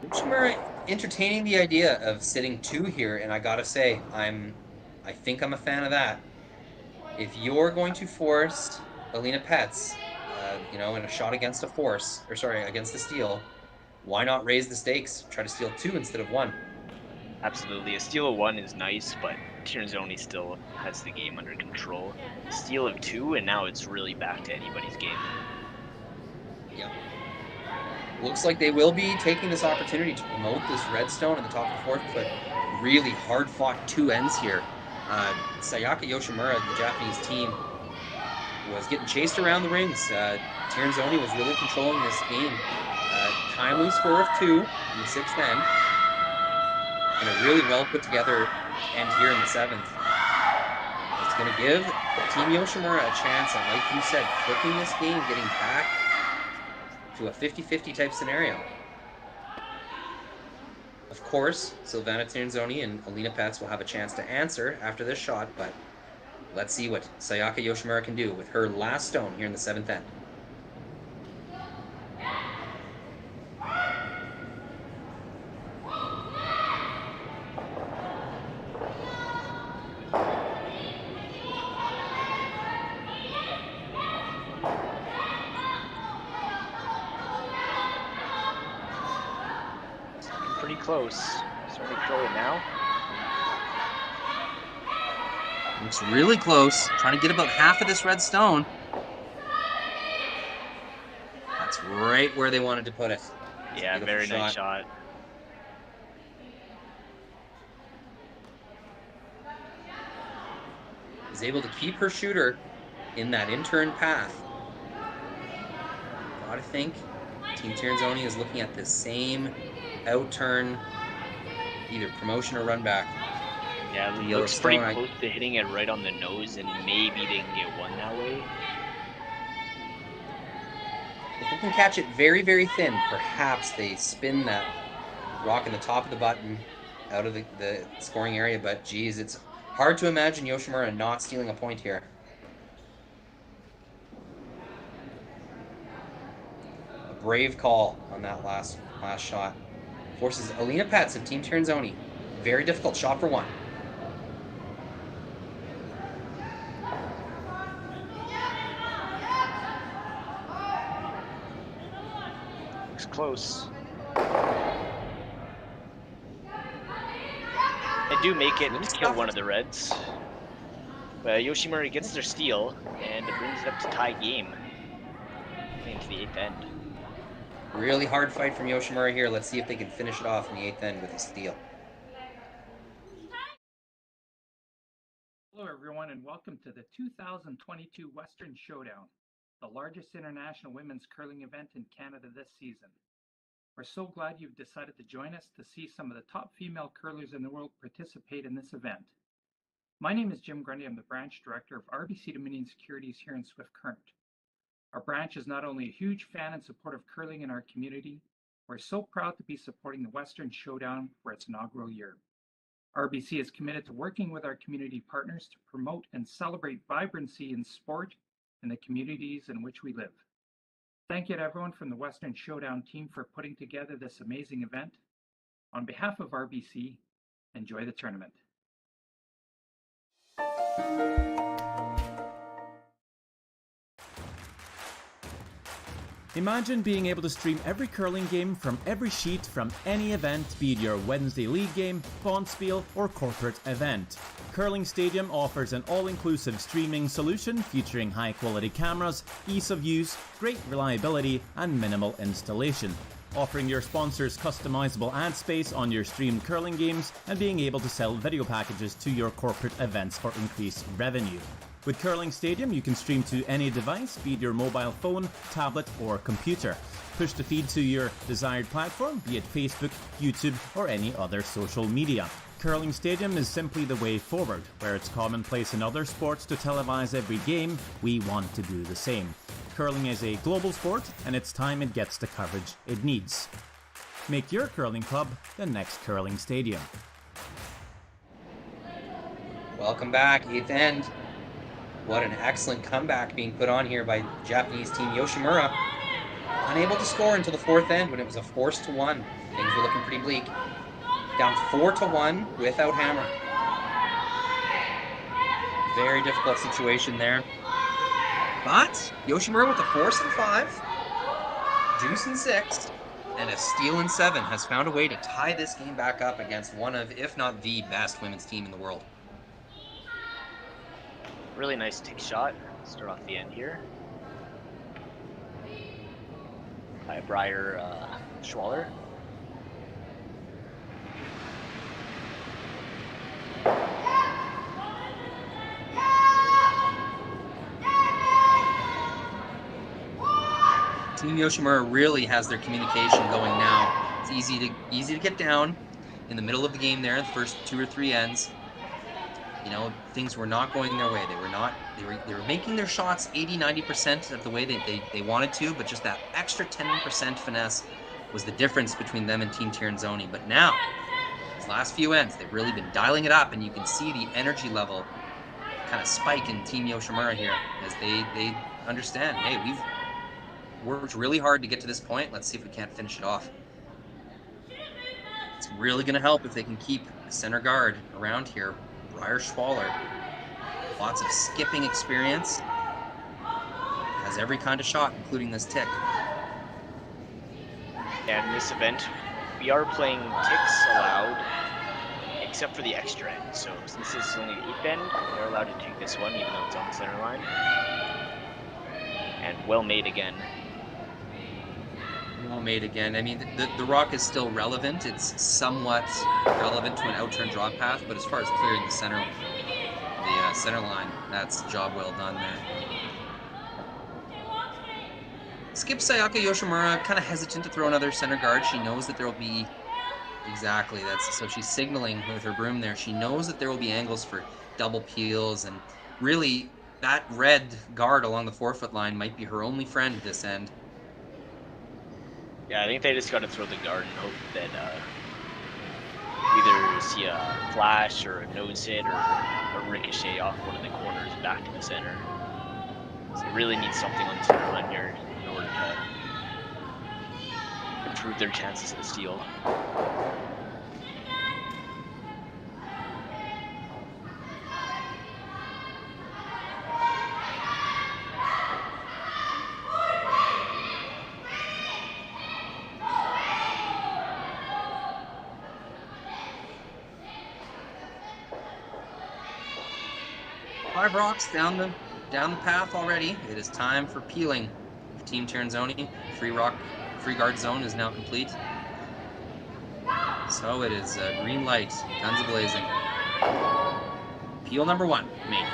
Yoshimura entertaining the idea of sitting 2 here, and I gotta say, I think I'm a fan of that. If you're going to force Alina Pets, in a shot against against the steal, why not raise the stakes? Try to steal 2 instead of 1. Absolutely, a steal of 1 is nice, but Tirinzoni still has the game under control. Steal of 2, and now it's really back to anybody's game. Yeah. Looks like they will be taking this opportunity to promote this redstone in the top of the 4th foot. Really hard-fought 2 ends here. Sayaka Yoshimura, the Japanese team, was getting chased around the rings. Tirinzoni was really controlling this game. Timely score of 2 in the 6th end. And a really well put together end here in the 7th. It's going to give Team Yoshimura a chance at, like you said, flipping this game, getting back to a 50-50 type scenario. Of course, Silvana Tirinzoni and Alina Pets will have a chance to answer after this shot, but let's see what Sayaka Yoshimura can do with her last stone here in the 7th end. Pretty close. Starting to throw it now. Looks really close. Trying to get about half of this red stone. That's right where they wanted to put it. Yeah, very nice shot. Is able to keep her shooter in that in-turn path. gotta think Team Tirinzoni is looking at the same out-turn, either promotion or run back. Yeah, it looks pretty close to hitting it right on the nose, and maybe they can get one that way. If they can catch it very, very thin, perhaps they spin that rock in the top of the button out of the scoring area, but geez, it's hard to imagine Yoshimura not stealing a point here. A brave call on that last shot. Forces Alina Pets of Team Tirinzoni. Very difficult shot for one. Looks close. They do make it to kill one of the Reds. But Yoshimura gets their steal, and it brings it up to tie game. Into the 8th end. Really hard fight from Yoshimura here. Let's see if they can finish it off in the 8th end with a steal. Hello everyone and welcome to the 2022 Western Showdown, the largest international women's curling event in Canada this season. We're so glad you've decided to join us to see some of the top female curlers in the world participate in this event. My name is Jim Grundy. I'm the branch director of RBC Dominion Securities here in Swift Current. Our branch is not only a huge fan and support of curling in our community, we're so proud to be supporting the Western Showdown for its inaugural year. RBC is committed to working with our community partners to promote and celebrate vibrancy in sport in the communities in which we live. Thank you to everyone from the Western Showdown team for putting together this amazing event. On behalf of RBC, enjoy the tournament. Imagine being able to stream every curling game from every sheet from any event, be it your Wednesday league game, bonspiel, or corporate event. Curling Stadium offers an all-inclusive streaming solution featuring high-quality cameras, ease of use, great reliability, and minimal installation. Offering your sponsors customizable ad space on your streamed curling games and being able to sell video packages to your corporate events for increased revenue. With Curling Stadium, you can stream to any device, be it your mobile phone, tablet, or computer. Push the feed to your desired platform, be it Facebook, YouTube, or any other social media. Curling Stadium is simply the way forward. Where it's commonplace in other sports to televise every game, we want to do the same. Curling is a global sport, and it's time it gets the coverage it needs. Make your curling club the next Curling Stadium. Welcome back, 8th end. What an excellent comeback being put on here by Japanese team Yoshimura. Unable to score until the 4th end when it was a forced to 1. Things were looking pretty bleak. Down 4-1 without hammer. Very difficult situation there. But Yoshimura with a force in 5, juice in 6, and a steal in 7 has found a way to tie this game back up against one of, if not the best women's team in the world. Really nice tick shot. Start off the end here. By Briar Schwaller. Team Yoshimura really has their communication going now. It's easy to get down in the middle of the game there, the first 2 or 3 ends. You know, things were not going their way. They were making their shots 80-90% of the way they wanted to, but just that extra 10% finesse was the difference between them and Team Tirinzoni. But now, these last few ends, they've really been dialing it up, and you can see the energy level kind of spike in Team Yoshimura here as they understand, hey, we've worked really hard to get to this point. Let's see if we can't finish it off. It's really going to help if they can keep the center guard around here. Briar Schwaller, lots of skipping experience, has every kind of shot, including this tick. And in this event, we are playing ticks allowed, except for the extra end. So since this is only the 8th end, they're allowed to take this one, even though it's on the center line. And well made again. Well made again. I mean, the rock is still relevant. It's somewhat relevant to an out-turn draw path, but as far as clearing the center line, that's a job well done there. Skip Sayaka Yoshimura kind of hesitant to throw another center guard. She knows that there will be so she's signaling with her broom there. She knows that there will be angles for double peels, and really that red guard along the 4-foot line might be her only friend at this end. Yeah, I think they just got to throw the guard and hope that either see a flash or a nose hit or a ricochet off one of the corners back to the center. So they really need something on the center line here in order to improve their chances of the steal. Five rocks down the path already. It is time for peeling. For Team Tirinzoni, free guard zone is now complete. So it is green light, guns a-blazing. Peel number 1 made.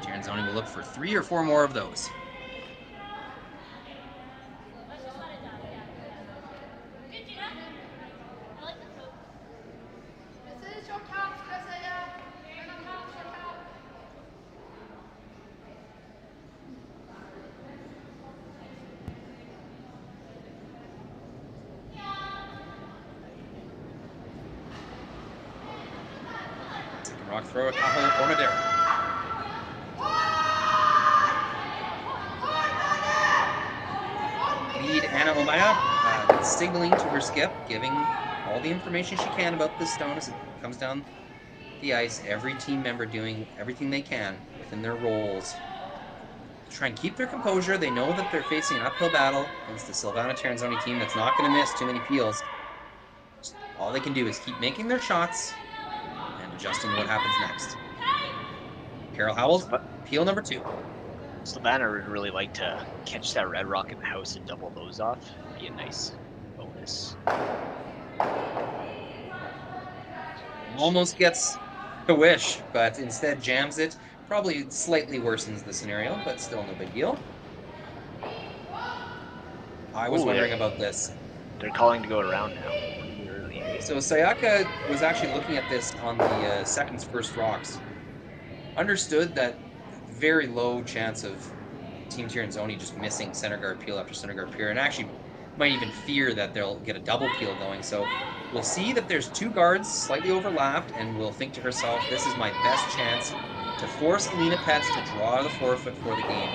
Tirinzoni will look for 3 or 4 more of those. Rock throw at Tahoe Ormadero. Lead Anna Omaya signaling to her skip, giving all the information she can about this stone as it comes down the ice. Every team member doing everything they can within their roles to try and keep their composure. They know that they're facing an uphill battle against the Silvana Tirinzoni team that's not going to miss too many peels. All they can do is keep making their shots and adjusting to what happens next. Carol Howells, peel number 2. Silvana would really like to catch that red rock in the house and double those off. Be a nice bonus. Almost gets a wish, but instead jams it. Probably slightly worsens the scenario, but still no big deal. I was wondering about this. They're calling to go around now. So Sayaka was actually looking at this on the seconds first rocks. Understood that very low chance of Team Tirinzoni just missing center guard peel after center guard peel, and actually might even fear that they'll get a double peel going. So we'll see that there's 2 guards slightly overlapped, and will think to herself, this is my best chance to force Alina Petz to draw the 4-foot for the game.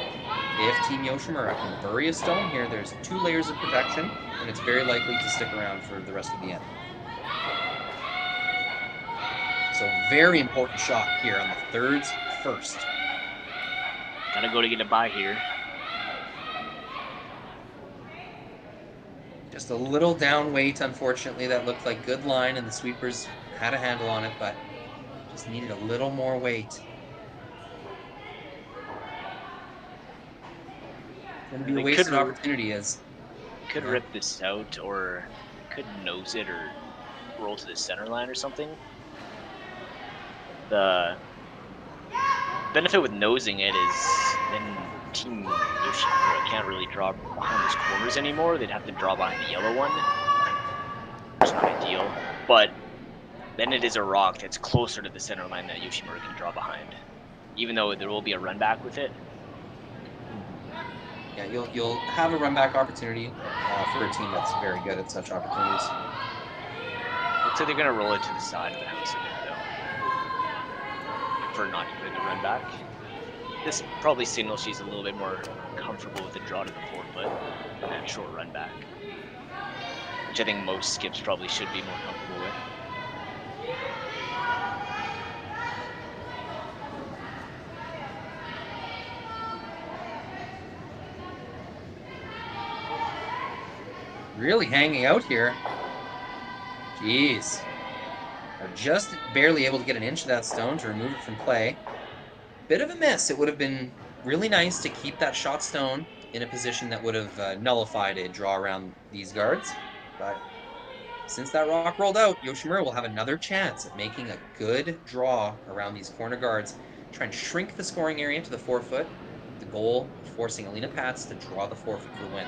If Team Yoshimura can bury a stone here, there's 2 layers of protection, and it's very likely to stick around for the rest of the end. So very important shot here on the thirds first. Gotta go to get a bye here. Just a little down weight, unfortunately. That looked like good line, and the sweepers had a handle on it, but just needed a little more weight. Going to be a wasted opportunity as... Could rip this out, or could nose it, or roll to the center line or something. The benefit with nosing it is then Team Yoshimura can't really draw behind those corners anymore. They'd have to draw behind the yellow one, which is not ideal. But then it is a rock that's closer to the center line that Yoshimura can draw behind, even though there will be a run back with it. Yeah, you'll have a run back opportunity for a team that's very good at such opportunities. Looks like they're going to roll it to the side of the house again, though, for not even the run back. This probably signals she's a little bit more comfortable with the draw to the 4-foot and that short run back, which I think most skips probably should be more comfortable with. Really hanging out here. Jeez. Are just barely able to get an inch of that stone to remove it from play. Bit of a miss. It would have been really nice to keep that shot stone in a position that would have nullified a draw around these guards. But since that rock rolled out, Yoshimura will have another chance at making a good draw around these corner guards. Try and shrink the scoring area to the 4-foot. The goal, forcing Alina Pats to draw the 4-foot for the win.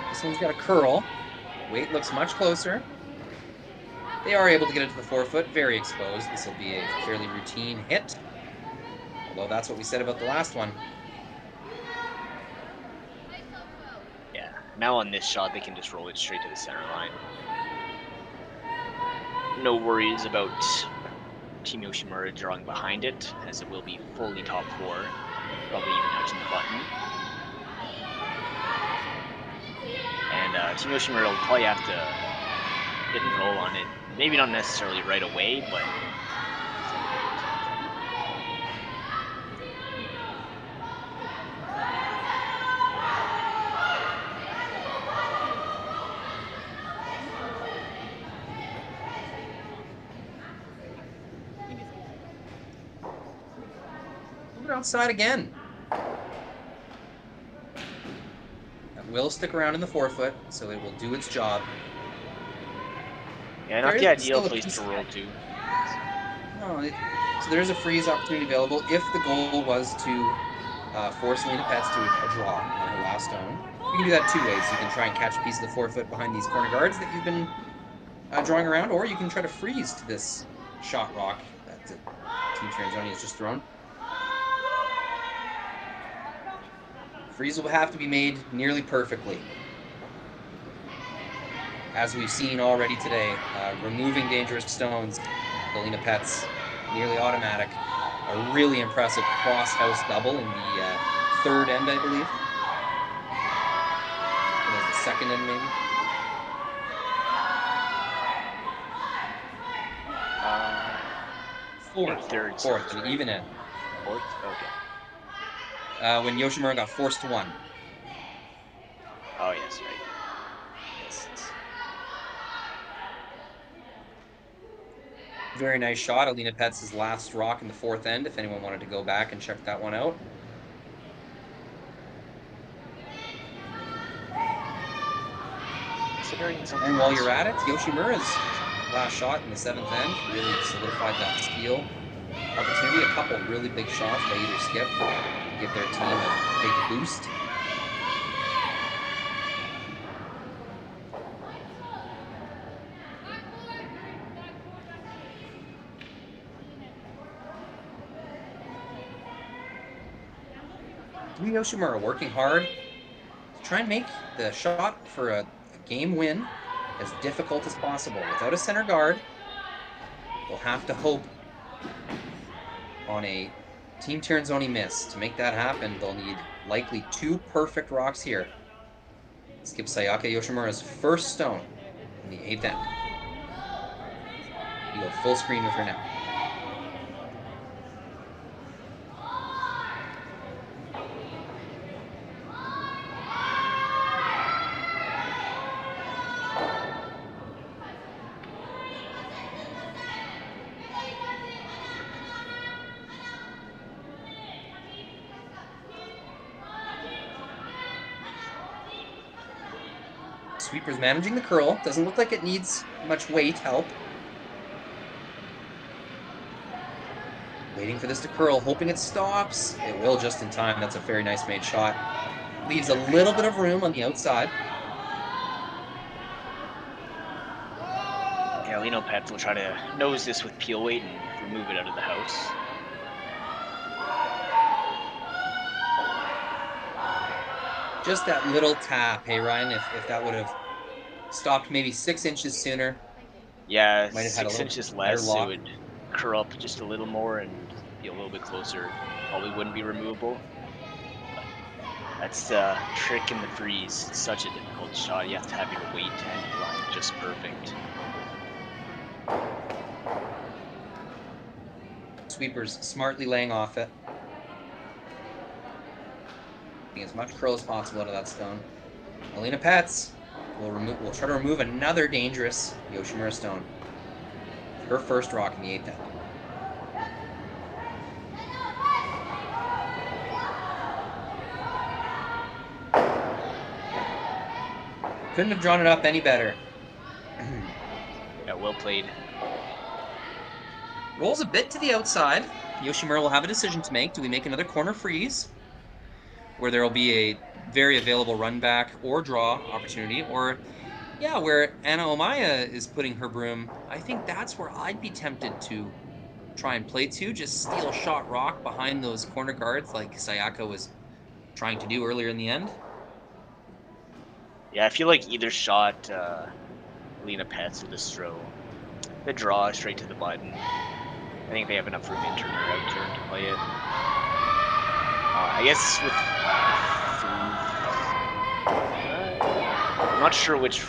This one's got a curl. Weight looks much closer. They are able to get it to the 4-foot, very exposed. This will be a fairly routine hit. Although that's what we said about the last one. Yeah, now on this shot, they can just roll it straight to the center line. No worries about Team Yoshimura drawing behind it, as it will be fully top 4, probably even touching the button. And Team Yoshimura will probably have to hit and roll on it. Maybe not necessarily right away, but move it outside again. That will stick around in the 4-foot, so it will do its job. yeah, not the ideal place to roll to. No, so there's a freeze opportunity available if the goal was to force Alina Pets to a draw on her last stone. You can do that 2 ways. You can try and catch a piece of the 4-foot behind these corner guards that you've been drawing around, or you can try to freeze to this shot rock that Team Tirinzoni has just thrown. Freeze will have to be made nearly perfectly. As we've seen already today, removing dangerous stones, Alina Pets, nearly automatic. A really impressive cross-house double in the 3rd end, I believe. Or the 2nd end, maybe. Fourth, an even end. Fourth? Okay. When Yoshimura got forced to 1. Oh, yes, right. Very nice shot. Alina Pets' last rock in the 4th end, if anyone wanted to go back and check that one out. And while you're at it, Yoshimura's last shot in the 7th end really solidified that steal opportunity. A couple really big shots by either skip to give their team a big boost. Yoshimura working hard to try and make the shot for a game win as difficult as possible. Without a center guard, they'll have to hope on a Team Tirinzoni miss. To make that happen, they'll need likely 2 perfect rocks here. Skip Sayaka Yoshimura's first stone in the 8th end. You go full screen with her now. Sweeper's managing the curl. Doesn't look like it needs much weight help. Waiting for this to curl, hoping it stops. It will just in time. That's a very nice made shot. Leaves a little bit of room on the outside. Yeah, Alina Pets will try to nose this with peel weight and remove it out of the house. Just that little tap, hey Ryan, if that would have stopped maybe 6 inches sooner. Yeah, might have had 6 inches less, it would curl up just a little more and be a little bit closer. Probably wouldn't be removable. But that's the trick in the freeze. It's such a difficult shot. You have to have your weight and line just perfect. Sweeper's smartly laying off it. Getting as much curl as possible out of that stone. Alina Pets We'll try to remove another dangerous Yoshimura stone. Her first rock in the 8th end. Couldn't have drawn it up any better. Yeah, well played. Rolls a bit to the outside. Yoshimura will have a decision to make. Do we make another corner freeze, where there will be a very available run back or draw opportunity, or yeah, where Anna Omaya is putting her broom? I think that's where I'd be tempted to try and play to, just steal a shot rock behind those corner guards like Sayaka was trying to do earlier in the end. Yeah, I feel like either shot Lena Pets will just throw the draw straight to the button. I think they have enough room in turn or out turn to play it. I guess with I'm not sure which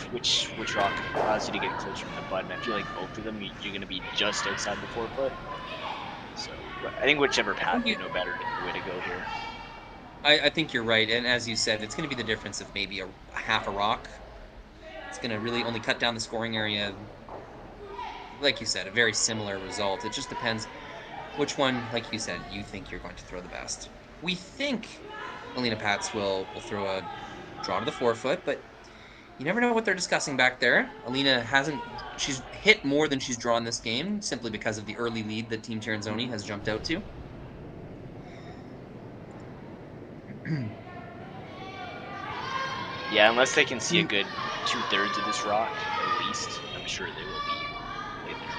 rock allows you to get closer to the button. I feel like both of them you're going to be just outside the 4-foot. So I think whichever path you know better is the way to go here. I think you're right, and as you said, it's going to be the difference of maybe a half a rock. It's going to really only cut down the scoring area. Like you said, a very similar result. It just depends which one, like you said, you think you're going to throw the best. We think Alina Pats will throw a draw to the 4-foot, but you never know what they're discussing back there. Alina she's hit more than she's drawn this game, simply because of the early lead that Team Tirinzoni has jumped out to. Yeah, unless they can see a good 2/3 of this rock, at least, I'm sure they will be in the draw.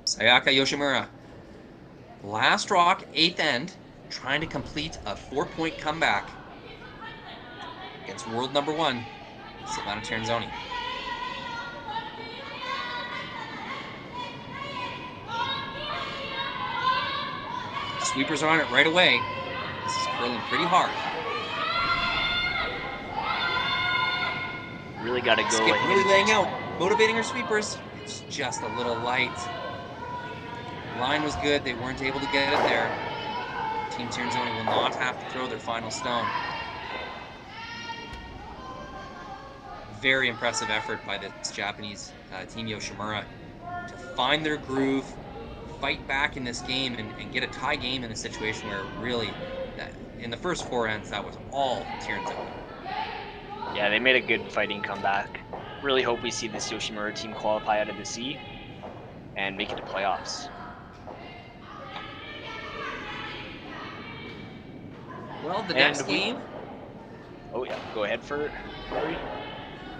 Sayaka Yoshimura. Last rock, 8th end, trying to complete a 4-point comeback against world number 1, Silvana Tirinzoni. Sweepers are on it right away. This is curling pretty hard. Really got to go. Skip really laying out, motivating her sweepers. It's just a little light. Line was good. They weren't able to get it there. Team Tirinzoni will not have to throw their final stone. Very impressive effort by this Japanese Team Yoshimura to find their groove, fight back in this game, and get a tie game in a situation where really, in the first 4 ends, that was all Tirinzoni. Yeah, they made a good fighting comeback. Really hope we see this Yoshimura team qualify out of the C and make it to playoffs. Well, the next game... Oh yeah, go ahead for it, Rory.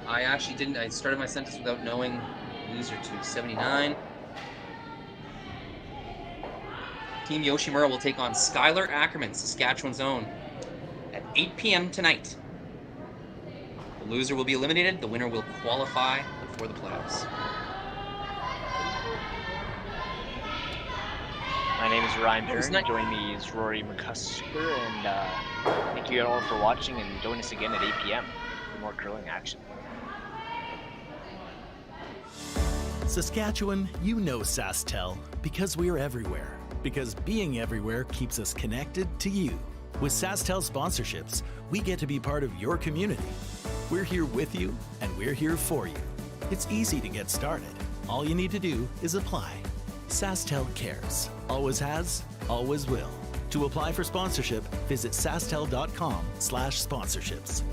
I actually didn't. I started my sentence without knowing loser to 79. Team Yoshimura will take on Skylar Ackerman, Saskatchewan's own, at 8 p.m. tonight. The loser will be eliminated. The winner will qualify for the playoffs. My name is Ryan Perrin. Joining me is Rory McCusker, and thank you all for watching, and join us again at 8 p.m. for more curling action. Saskatchewan, you know Sasktel, because we're everywhere. Because being everywhere keeps us connected to you. With Sasktel sponsorships, we get to be part of your community. We're here with you, and we're here for you. It's easy to get started. All you need to do is apply. Sasktel cares. Always has, always will. To apply for sponsorship, visit sastel.com/sponsorships.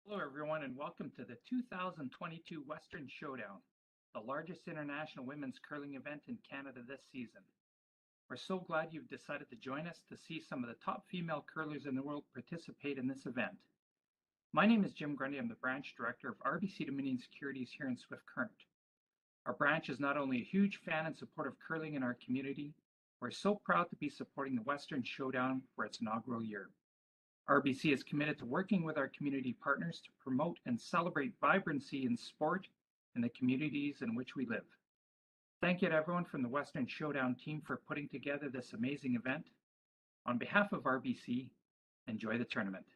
Hello everyone and welcome to the 2022 Western Showdown, the largest international women's curling event in Canada this season. We're so glad you've decided to join us to see some of the top female curlers in the world participate in this event. My name is Jim Grundy. I'm the branch director of RBC Dominion Securities here in Swift Current. Our branch is not only a huge fan and supporter of curling in our community, we're so proud to be supporting the Western Showdown for its inaugural year. RBC is committed to working with our community partners to promote and celebrate vibrancy in sport in the communities in which we live. Thank you to everyone from the Western Showdown team for putting together this amazing event. On behalf of RBC, enjoy the tournament.